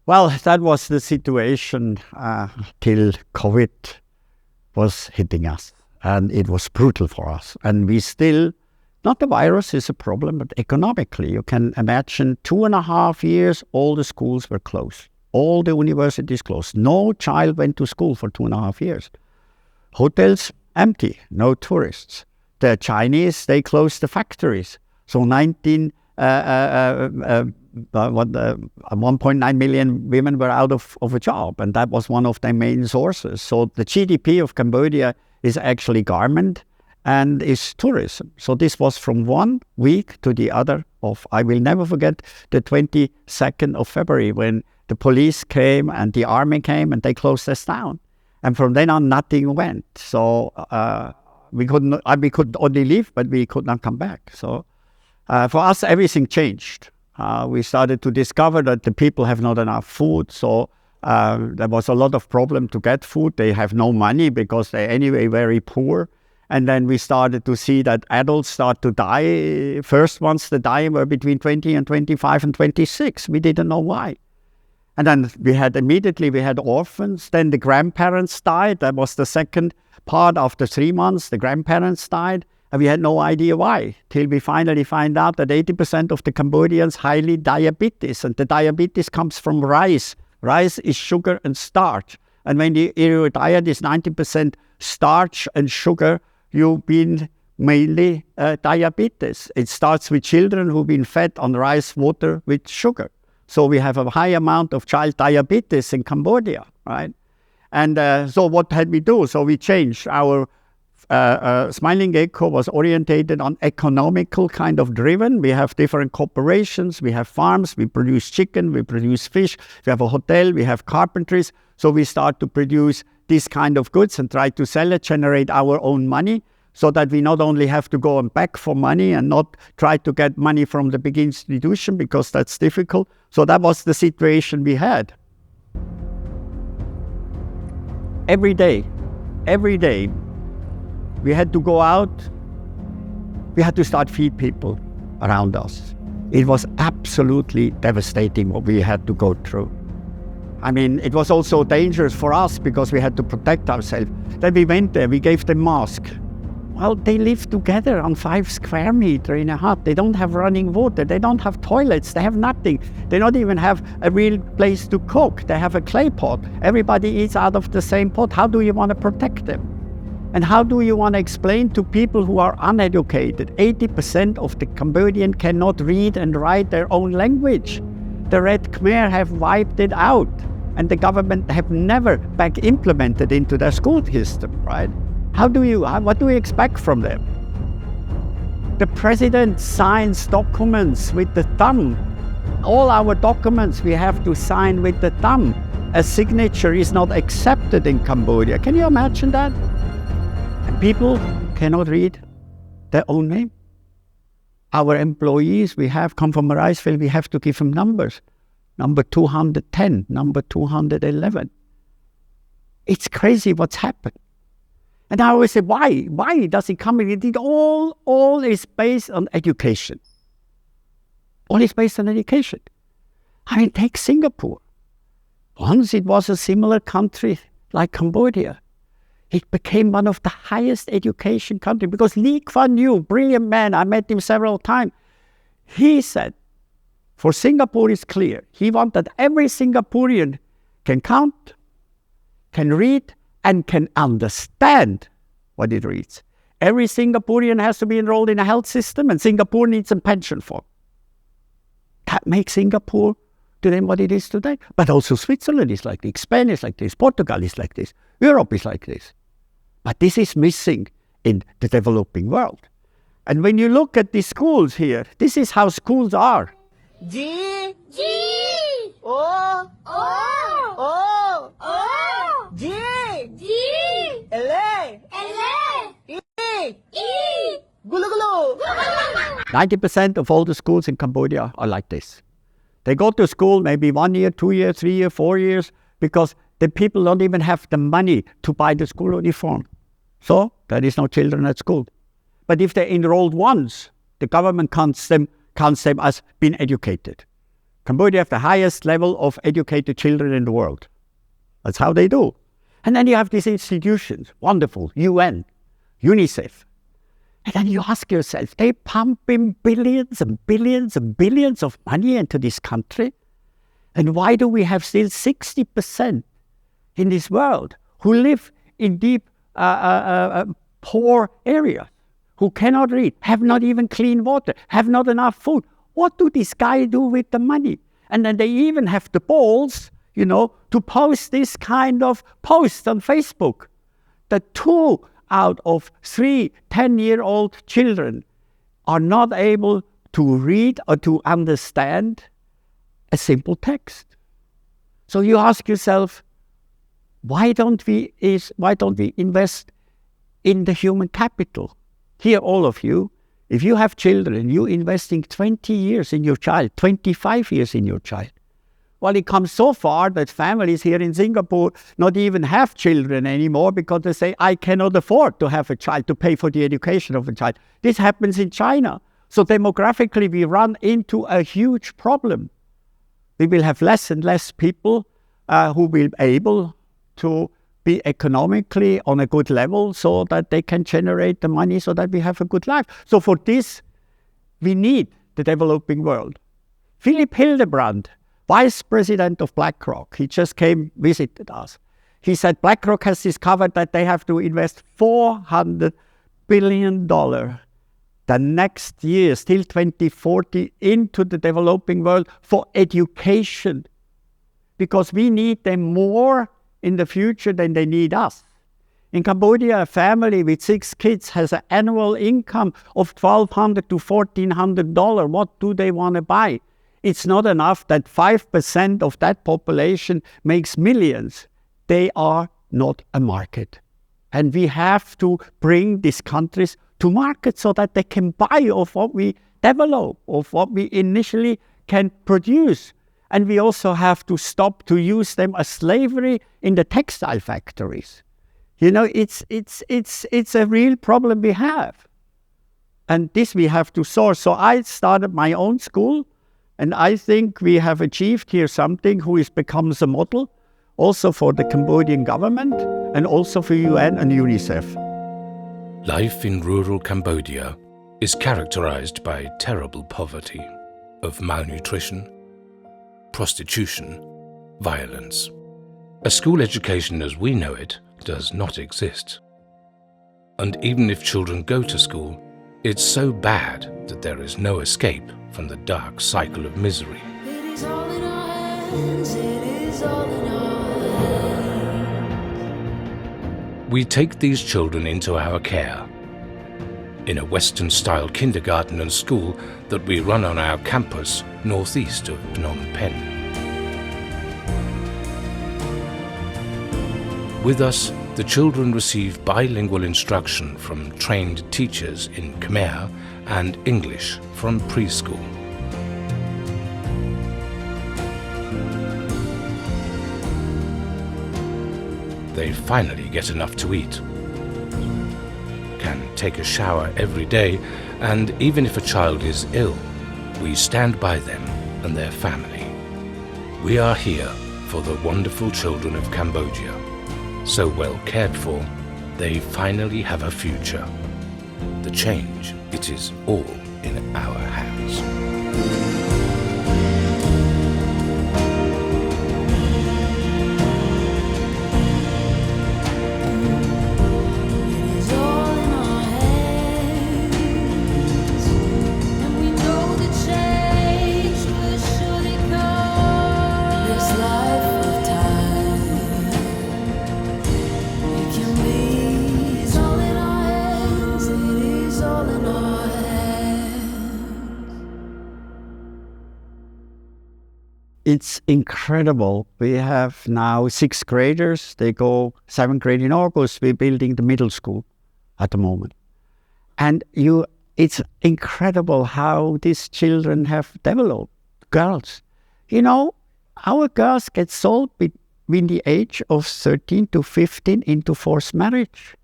Well, that was the situation till COVID was hitting us. And it was brutal for us. And we still, not the virus is a problem, but economically, you can imagine 2.5 years, all the schools were closed. All the universities closed. No child went to school for 2.5 years. Hotels empty, no tourists. The Chinese, they closed the factories. So 1.9 million women were out of a job, and that was one of their main sources. So the GDP of Cambodia is actually garment and is tourism. So this was from one week to the other of, I will never forget the 22nd of February when the police came and the army came and they closed us down. And from then on, nothing went. So we could only leave, but we could not come back. So for us, everything changed. We started to discover that the people have not enough food. So there was a lot of problem to get food. They have no money because they're anyway very poor. And then we started to see that adults start to die. First ones that died were between 20 and 25 and 26. We didn't know why. And then we had orphans. Then the grandparents died. That was the second part. After 3 months, the grandparents died. And we had no idea why, till we finally find out that 80% of the Cambodians highly diabetes. And the diabetes comes from rice. Rice is sugar and starch. And when your diet is 90% starch and sugar, you've been mainly diabetes. It starts with children who've been fed on rice water with sugar. So we have a high amount of child diabetes in Cambodia, right? And so what had we do? So we changed our Smiling Gecko was orientated on economical kind of driven. We have different corporations, we have farms, we produce chicken, we produce fish, we have a hotel, we have carpentries. So we start to produce these kind of goods and try to sell it, generate our own money, so that we not only have to go and beg for money and not try to get money from the big institution, because that's difficult. So that was the situation we had. Every day, we had to go out, we had to start feed people around us. It was absolutely devastating what we had to go through. I mean, it was also dangerous for us because we had to protect ourselves. Then we went there, we gave them masks. Well, they live together on 5 square meters in a hut. They don't have running water, they don't have toilets, they have nothing. They don't even have a real place to cook. They have a clay pot. Everybody eats out of the same pot. How do you want to protect them? And how do you want to explain to people who are uneducated? 80% of the Cambodian cannot read and write their own language. The Red Khmer have wiped it out, and the government have never back implemented into their school system, right? What do you expect from them? The president signs documents with the thumb. All our documents we have to sign with the thumb. A signature is not accepted in Cambodia. Can you imagine that? And people cannot read their own name. Our employees we have come from a rice field, we have to give them numbers. Number 210, number 211. It's crazy what's happened. And I always say, why? Why does it come? It all is based on education. All is based on education. I mean, take Singapore. Once it was a similar country like Cambodia. It became one of the highest education countries because Lee Kuan Yew, brilliant man, I met him several times. He said, for Singapore it's clear. He wanted every Singaporean can count, can read, and can understand what it reads. Every Singaporean has to be enrolled in a health system, and Singapore needs a pension fund. That makes Singapore to them what it is today. But also Switzerland is like this, Spain is like this, Portugal is like this, Europe is like this. But this is missing in the developing world. And when you look at the schools here, this is how schools are. G, O, G, L, E, Gulu Gulu. 90% of all the schools in Cambodia are like this. They go to school maybe 1 year, 2 years, 3 years, 4 years, because the people don't even have the money to buy the school uniform. So there is no children at school. But if they enrolled once, the government counts them as being educated. Cambodia have the highest level of educated children in the world. That's how they do. And then you have these institutions, wonderful, UN. UNICEF. And then you ask yourself, they pump in billions and billions and billions of money into this country. And why do we have still 60% in this world who live in deep, poor areas, who cannot read, have not even clean water, have not enough food? What do these guys do with the money? And then they even have the balls, to post this kind of posts on Facebook. That 2 out of 3 10-year-old children are not able to read or to understand a simple text. So you ask yourself, why don't we invest in the human capital? Here, all of you, if you have children, you're investing 20 years in your child, 25 years in your child. Well, it comes so far that families here in Singapore not even have children anymore because they say, I cannot afford to have a child, to pay for the education of a child. This happens in China. So demographically, we run into a huge problem. We will have less and less people who will be able to be economically on a good level so that they can generate the money so that we have a good life. So for this, we need the developing world. Philip Hildebrand, Vice President of BlackRock, he just visited us. He said BlackRock has discovered that they have to invest $400 billion the next year, till 2040, into the developing world for education. Because we need them more in the future than they need us. In Cambodia, a family with 6 kids has an annual income of $1,200 to $1,400. What do they want to buy? It's not enough that 5% of that population makes millions. They are not a market. And we have to bring these countries to market so that they can buy of what we develop, of what we initially can produce. And we also have to stop to use them as slavery in the textile factories. It's a real problem we have. And this we have to solve. So I started my own school, and I think we have achieved here something becomes a model, also for the Cambodian government, and also for UN and UNICEF. Life in rural Cambodia is characterized by terrible poverty, of malnutrition, prostitution, violence. A school education as we know it does not exist. And even if children go to school, it's so bad that there is no escape from the dark cycle of misery. It is all in our hands, it is all in our hands. We take these children into our care. In a Western-style kindergarten and school that we run on our campus northeast of Phnom Penh. With us, the children receive bilingual instruction from trained teachers in Khmer and English from preschool. They finally get enough to eat, can take a shower every day, and even if a child is ill, we stand by them and their family. We are here for the wonderful children of Cambodia. So well cared for, they finally have a future. The change, it is all in our hands. It's incredible. We have now 6th graders. They go 7th grade in August. We're building the middle school at the moment. And it's incredible how these children have developed. Girls. Our girls get sold between the age of 13 to 15 into forced marriage.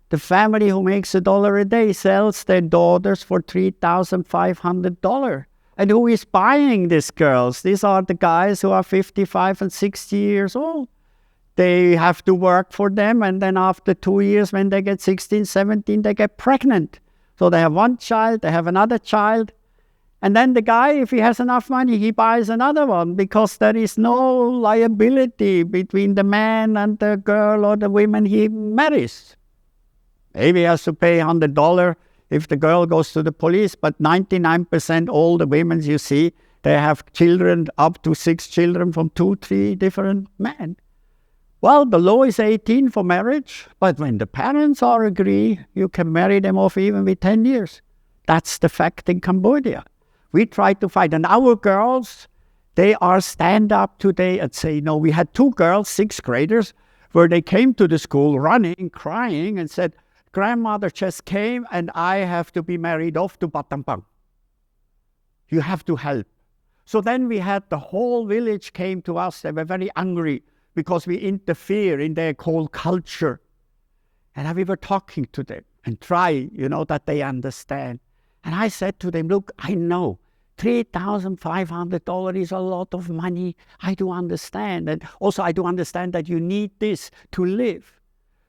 The family who makes $1 a day sells their daughters for $3,500. And who is buying these girls? These are the guys who are 55 and 60 years old. they have to work for them, and then after 2 years, when they get 16, 17, they get pregnant. So they have one child, they have another child, and then the guy, if he has enough money, he buys another one, because there is no liability between the man and the girl or the women he marries. Maybe he has to pay $100 if the girl goes to the police, but 99% all the women you see, they have children, up to 6 children from 2, 3 different men. Well, the law is 18 for marriage, but when the parents are agree, you can marry them off even with 10 years. That's the fact in Cambodia. We try to fight, and our girls, they are stand up today and say, no, we had 2 girls, 6th graders, where they came to the school running, crying, and said, grandmother just came and I have to be married off to Batampang. You have to help. So then we had the whole village came to us. They were very angry because we interfere in their whole culture. And we were talking to them and try, that they understand. And I said to them, look, I know $3,500 is a lot of money. I do understand. And also I do understand that you need this to live.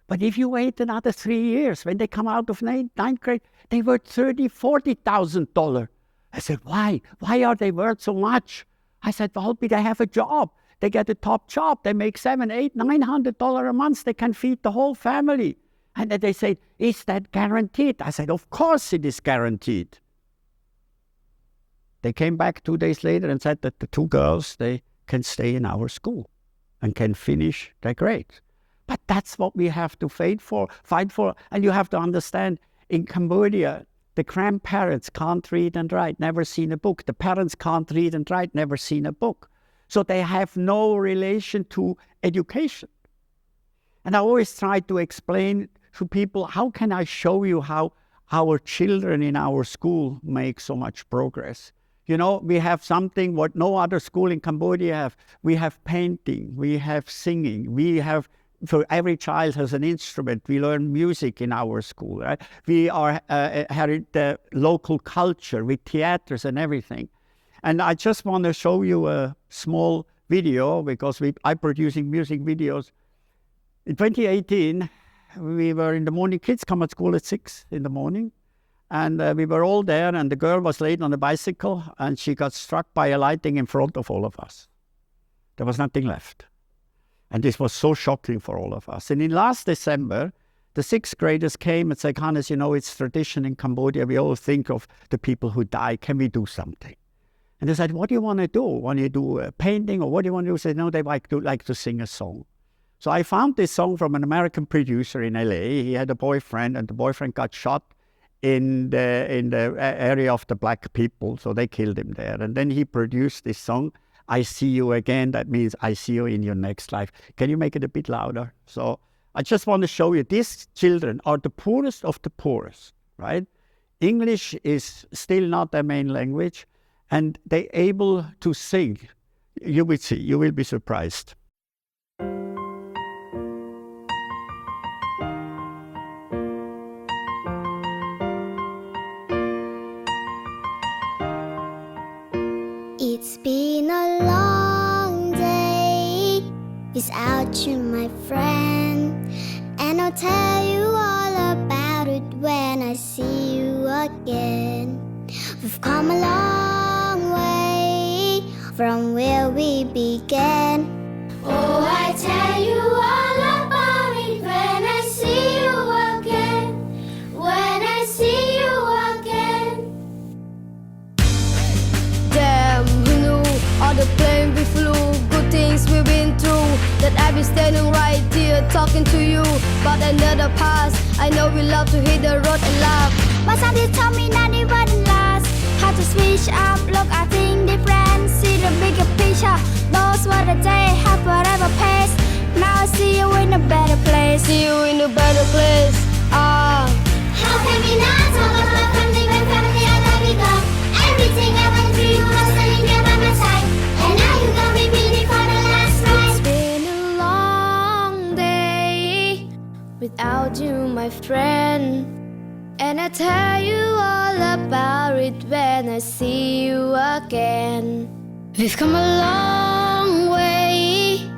But if you wait another 3 years, when they come out of ninth grade, they worth $30,000, $40,000. I said, why? Why are they worth so much? I said, well, they have a job. They get a top job. They make $700, $800, $900 a month. They can feed the whole family. And then they said, is that guaranteed? I said, of course it is guaranteed. They came back 2 days later and said that the 2 girls, they can stay in our school and can finish their grades. But that's what we have to fight for. And you have to understand, in Cambodia, the grandparents can't read and write, never seen a book. The parents can't read and write, never seen a book. So they have no relation to education. And I always try to explain to people, how can I show you how our children in our school make so much progress? We have something what no other school in Cambodia have. We have painting, we have singing, for every child has an instrument. We learn music in our school, right? We are having the local culture with theaters and everything. And I just want to show you a small video, because I'm producing music videos. In 2018, we were in the morning. Kids come at school at 6 in the morning. And we were all there, and the girl was late on a bicycle, and she got struck by a lightning in front of all of us. There was nothing left. And this was so shocking for all of us. And in last December, the 6th graders came and said, Hannes, it's tradition in Cambodia. We all think of the people who die. Can we do something? And they said, what do you want to do? Want to do a painting, or what do you want to do? They said, no, they like to sing a song. So I found this song from an American producer in LA. He had a boyfriend, and the boyfriend got shot in the area of the black people. So they killed him there. And then he produced this song, I See You Again. That means I see you in your next life. Can you make it a bit louder? So I just want to show you, these children are the poorest of the poorest, right? English is still not their main language, and they're able to sing. You will see, you will be surprised. It's been a long day without you, my friend, and I'll tell you all about it when I see you again. We've come a long way from where we began. Oh, I tell you all about it when I see you again. When I see you again. Damn, who knew all the plane we flew, good things we've been through, that I'd be standing right here talking to you about another past. I know we love to hit the road and laugh, but somebody told me not even last. How to switch up, look at things different, see the bigger picture. Those were the days, have forever passed. Now I see you in a better place. see you in a better place. How can we not talk about family when family are where we go? Everything I went through, you were standing there by my side, and now you gon' be with me for the last ride. It's been a long day without you, my friend, and I tell you all about it when I see you again. We've come a long way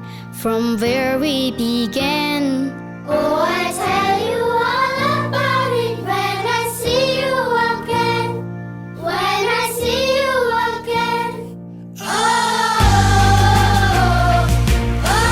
from where we began. Oh, I tell you all about it when I see you again. When I see you again. Oh, oh,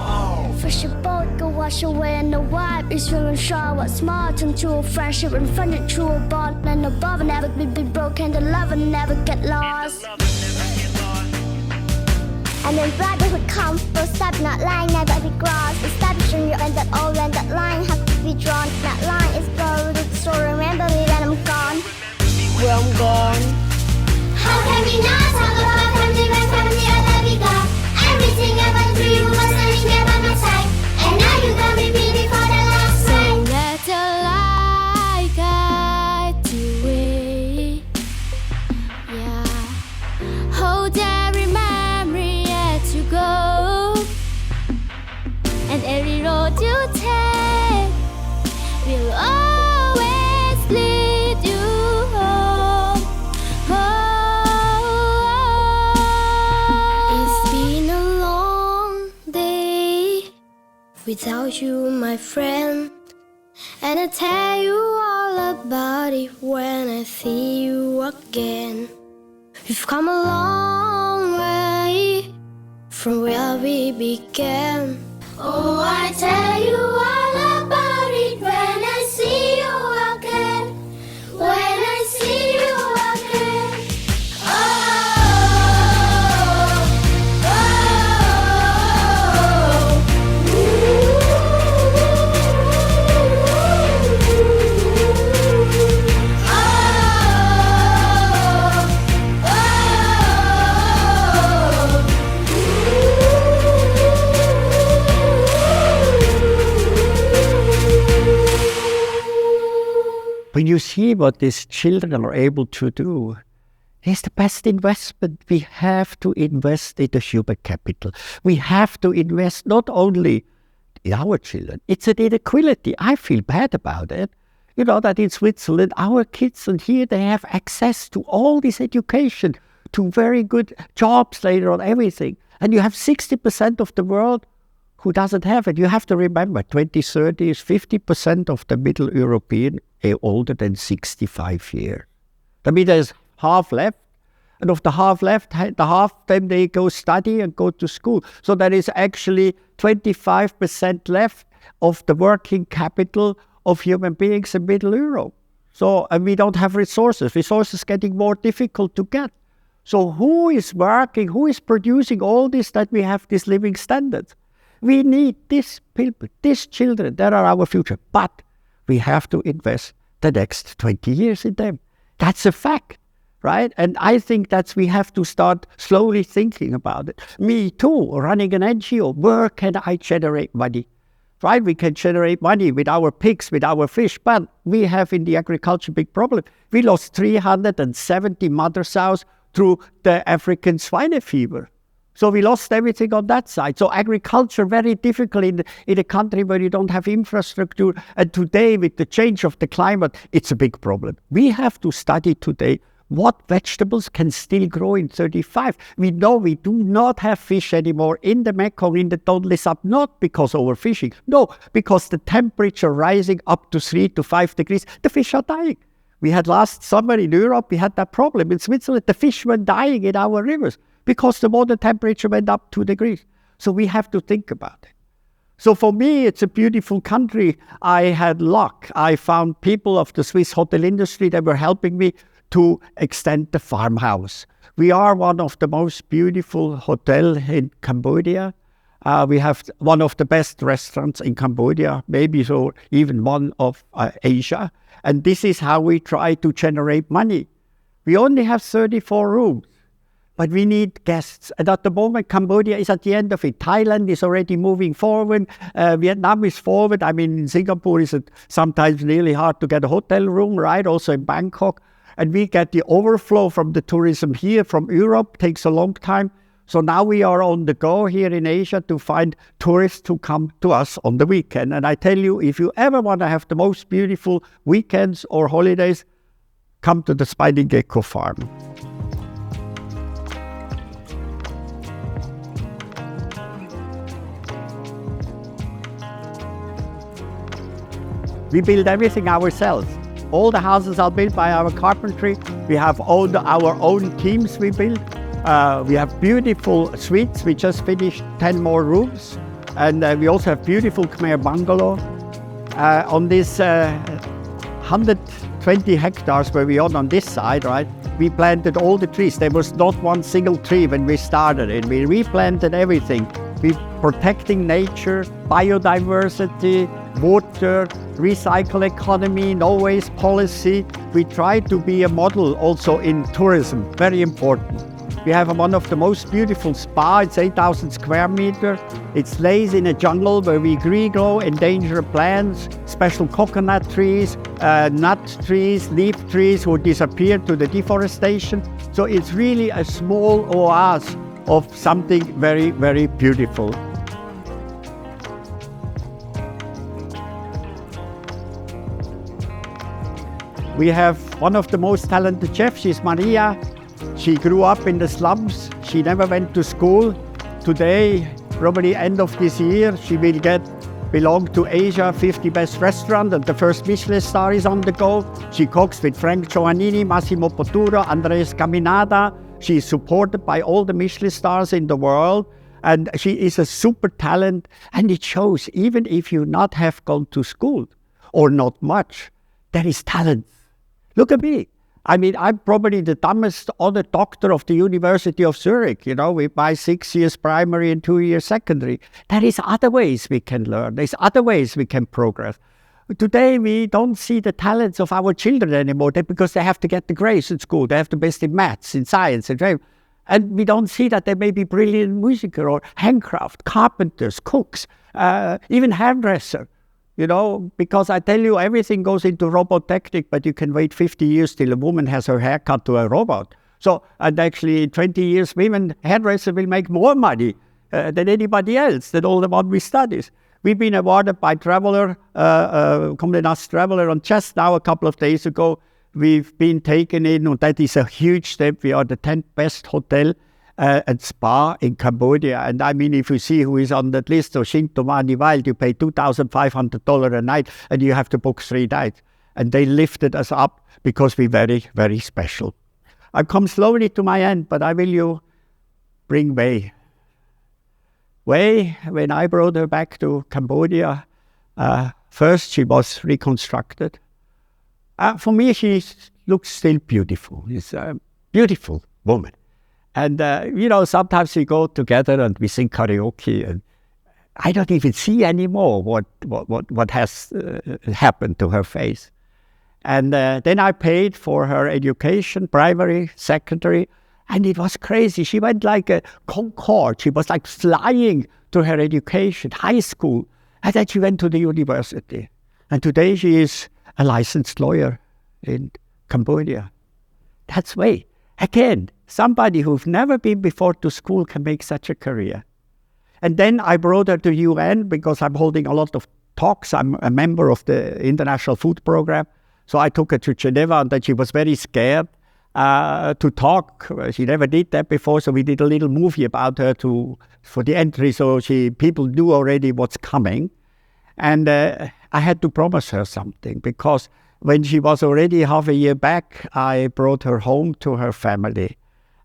oh. Fish a boat, go wash away, and the vibe is feeling sure. What's more than true friendship and friendship, true bond, and above will never be broken. The love will never get lost. And then brotherhood comes, first step, not lying, never be crossed. Establishing you and that old and that line has to be drawn. That line is blurred, so remember me when I'm gone. When I'm gone. How can we not talk about family when family are that we got? Everything I went through, you were standing there by my side. And now you got me before the last So night. let the light guide the way. Yeah, hold every memory as you go, and every road you take will always lead you home. It's been a long day without you, my friend, and I tell you all about it when I see you again. We've come a long way from where we began. Oh, I tell you all about it when I see you again. When I see you again. Oh, oh, When you see what these children are able to do, it's the best investment. We have to invest in the human capital. We have to invest not only in our children, it's an inequality. I feel bad about it. You know that in Switzerland, our kids, and here they have access to all this education, to very good jobs later on, everything. And you have 60% of the world who doesn't have it. You have to remember, 2030 is 50% of the middle European are older than 65 years. That means there's half left. And of the half left, the half them they go study and go to school. So there is actually 25% left of the working capital of human beings in Middle Europe. So, and we don't have resources. Resources getting more difficult to get. So who is working, who is producing all this that we have this living standards? We need these people, these children, that are our future. But we have to invest the next 20 years in them. That's a fact, right? And I think that we have to start slowly thinking about it. Me too, running an NGO, where can I generate money? Right? We can generate money with our pigs, with our fish, but we have in the agriculture big problem. We lost 370 mother sows through the African swine fever. So we lost everything on that side. So agriculture, very difficult in a country where you don't have infrastructure. And today, with the change of the climate, it's a big problem. We have to study today what vegetables can still grow in 35. We know we do not have fish anymore in the Mekong, in the Tonle Sap, not because overfishing. No, because the temperature rising up to 3 to 5 degrees, the fish are dying. We had last summer in Europe, we had that problem. In Switzerland, the fish were dying in our rivers, because the water temperature went up 2 degrees. So we have to think about it. So for me, it's a beautiful country. I had luck. I found people of the Swiss hotel industry that were helping me to extend the farmhouse. We are one of the most beautiful hotels in Cambodia. We have one of the best restaurants in Cambodia, maybe so even one of Asia. And this is how we try to generate money. We only have 34 rooms. But we need guests. And at the moment, Cambodia is at the end of it. Thailand is already moving forward. Vietnam is forward. I mean, in Singapore, it's sometimes really hard to get a hotel room, right? Also in Bangkok. And we get the overflow from the tourism here, from Europe, takes a long time. So now we are on the go here in Asia to find tourists who come to us on the weekend. And I tell you, if you ever want to have the most beautiful weekends or holidays, come to the Smiling Gecko farm. We build everything ourselves. All the houses are built by our carpentry. We have all our own teams we build. We have beautiful suites. We just finished 10 more rooms. And we also have beautiful Khmer bungalow. On this 120 hectares where we are on this side, right? We planted all the trees. There was not one single tree when we started it. We replanted everything. We're protecting nature, biodiversity, water, recycle economy, no waste policy. We try to be a model also in tourism, very important. We have one of the most beautiful spa. It's 8,000 square meters. It lays in a jungle where we grow endangered plants, special coconut trees, nut trees, leaf trees who disappear to the deforestation. So it's really a small oasis of something very, very beautiful. We have one of the most talented chefs. She's Maria. She grew up in the slums. She never went to school. Today, probably end of this year, she will belong to Asia 50 Best Restaurant, and the first Michelin star is on the go. She cooks with Frank Giovannini, Massimo Bottura, Andres Caminada. She is supported by all the Michelin stars in the world, and she is a super talent. And it shows, even if you not have gone to school or not much, there is talent. Look at me. I mean, I'm probably the dumbest other doctor of the University of Zurich, with my 6 years primary and 2 years secondary. There is other ways we can learn. There's other ways we can progress. Today, we don't see the talents of our children anymore because they have to get the grades in school. They have the best in maths, in science, and we don't see that they may be brilliant musicians or handcraft, carpenters, cooks, even hairdresser. Because I tell you, everything goes into robotechnic, but you can wait 50 years till a woman has her hair cut to a robot. So, and actually in 20 years, women hairdresser will make more money than anybody else, than all the one we studies. We've been awarded by Traveler, Condé Nast Traveler, and just now, a couple of days ago, we've been taken in, and that is a huge step. We are the 10th best hotel and spa in Cambodia. And I mean, if you see who is on that list, so Shinto Mani Wild, you pay $2,500 a night and you have to book 3 nights. And they lifted us up because we're very, very special. I've come slowly to my end, but I will you bring Wei. Wei, when I brought her back to Cambodia, first she was reconstructed. For me, she looks still beautiful. She's a beautiful woman. And, sometimes we go together and we sing karaoke, and I don't even see anymore what has happened to her face. And then I paid for her education, primary, secondary, and it was crazy. She went like a Concorde. She was like flying to her education, high school, and then she went to the university. And today she is a licensed lawyer in Cambodia. That's Wei. Again, somebody who's never been before to school can make such a career. And then I brought her to UN because I'm holding a lot of talks. I'm a member of the International Food Program. So I took her to Geneva, and then she was very scared to talk. She never did that before, so we did a little movie about her for the entry, so people knew already what's coming. And I had to promise her something, because when she was already half a year back, I brought her home to her family.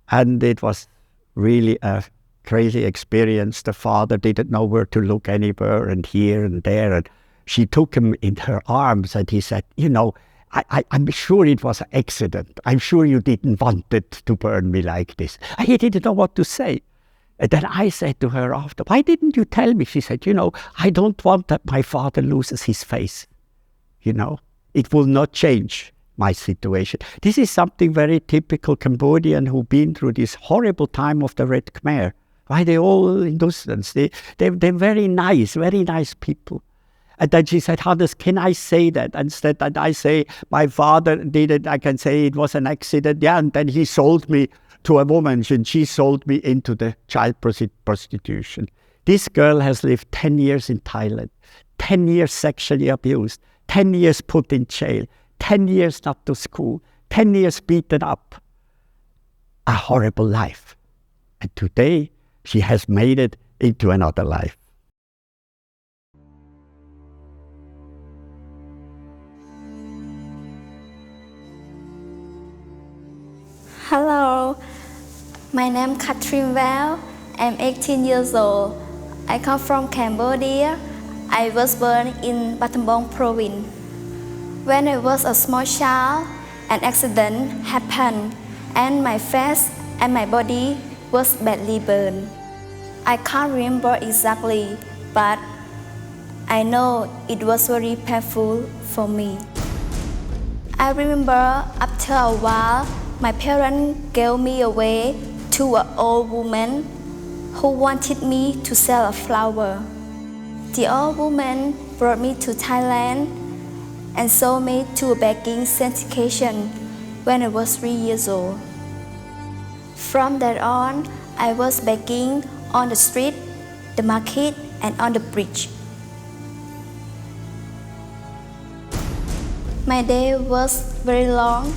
And it was really a crazy experience. The father didn't know where to look anywhere, and here and there. And she took him in her arms, and he said, I'm sure it was an accident. I'm sure you didn't want it to burn me like this. And he didn't know what to say. And then I said to her after, why didn't you tell me? She said, I don't want that my father loses his face. It will not change my situation. This is something very typical Cambodian who've been through this horrible time of the Red Khmer. Why they all Hindustans? They're very nice people. And then she said, Hannes, can I say that? Instead that I say, my father did it, I can say it was an accident. Yeah, and then he sold me to a woman, and she sold me into the child prostitution. This girl has lived 10 years in Thailand, 10 years sexually abused, 10 years put in jail, 10 years not to school, 10 years beaten up. A horrible life. And today, she has made it into another life. Hello, my name is Katrin Val. I'm 18 years old. I come from Cambodia. I was born in Battambang province. When I was a small child, an accident happened and my face and my body was badly burned. I can't remember exactly, but I know it was very painful for me. I remember after a while, my parents gave me away to an old woman who wanted me to sell a flower. The old woman brought me to Thailand and sold me to a begging syndication when I was 3 years old. From that on, I was begging on the street, the market, and on the bridge. My day was very long.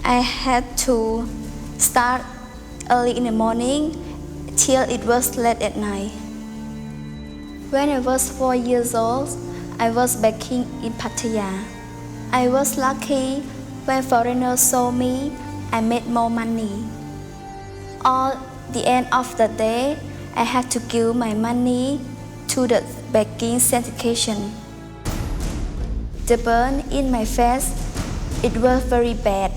I had to start early in the morning till it was late at night. When I was 4 years old, I was begging in Pattaya. I was lucky when foreigners saw me, I made more money. At the end of the day, I had to give my money to the begging syndication. The burn in my face, it was very bad.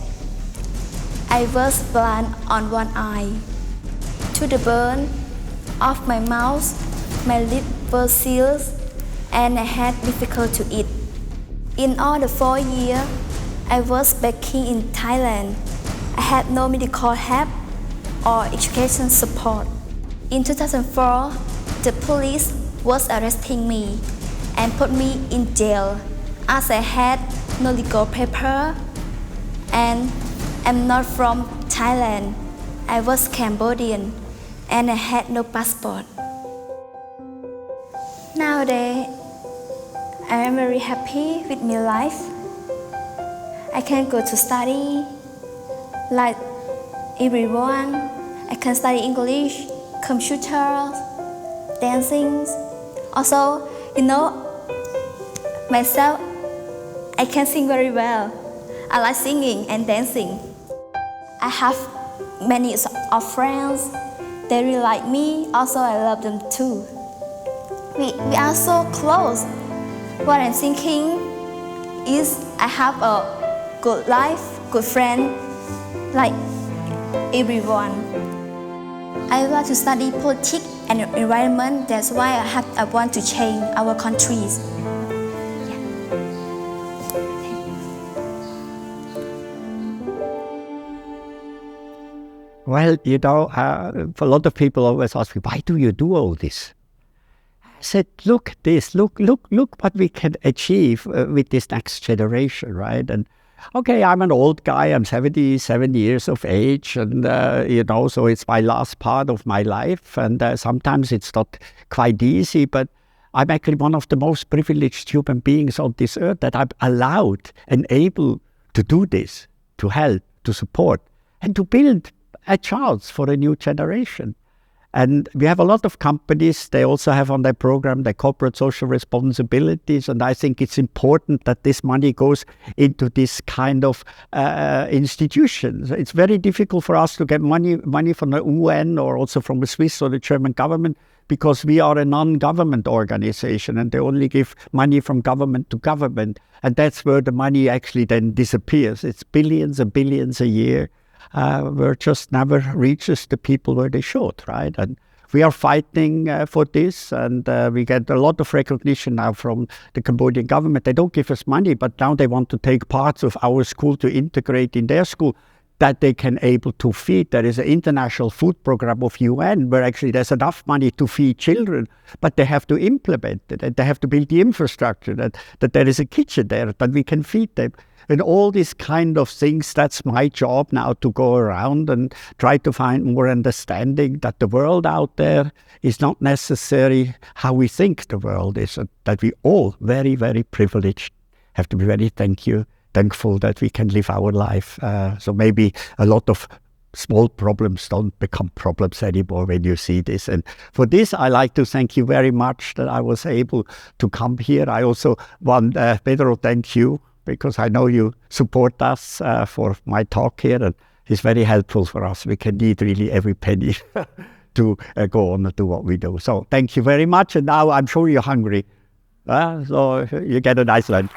I was blind on one eye. To the burn of my mouth, my lips were sealed and I had difficulty to eat. In all the 4 years I was begging in Thailand, I had no medical help or education support. In 2004, the police was arresting me and put me in jail as I had no legal paper and I'm not from Thailand. I was Cambodian and I had no passport. Nowadays, I am very happy with my life. I can go to study like everyone. I can study English, computer, dancing. Also, myself, I can sing very well. I like singing and dancing. I have many of friends. They really like me. Also, I love them too. We are so close. What I'm thinking is I have a good life, good friend, like everyone. I want to study politics and environment. That's why I want to change our countries. Well, a lot of people always ask me, why do you do all this? I said, look at this, look what we can achieve with this next generation, right? And okay, I'm an old guy, I'm 77 years of age, and so it's my last part of my life, and sometimes it's not quite easy, but I'm actually one of the most privileged human beings on this earth that I'm allowed and able to do this, to help, to support, and to build a chance for a new generation. And we have a lot of companies, they also have on their program their corporate social responsibilities, and I think it's important that this money goes into this kind of institutions. It's very difficult for us to get money from the UN or also from the Swiss or the German government, because we are a non-government organization and they only give money from government to government, and that's where the money actually then disappears. It's billions and billions a year. Where it just never reaches the people where they should, right? And we are fighting for this, and we get a lot of recognition now from the Cambodian government. They don't give us money, but now they want to take parts of our school to integrate in their school. that they can able to feed. There is an international food program of UN where actually there's enough money to feed children, but they have to implement it, and they have to build the infrastructure, that there is a kitchen there, that we can feed them. And all these kind of things, that's my job now, to go around and try to find more understanding that the world out there is not necessarily how we think the world is, and that we all very, very privileged, have to be very thankful that we can live our life. So maybe a lot of small problems don't become problems anymore when you see this. And for this, I like to thank you very much that I was able to come here. I also want, Pedro, thank you, because I know you support us for my talk here, and it's very helpful for us. We can need really every penny to go on and do what we do. So thank you very much. And now I'm sure you're hungry, so you get a nice lunch.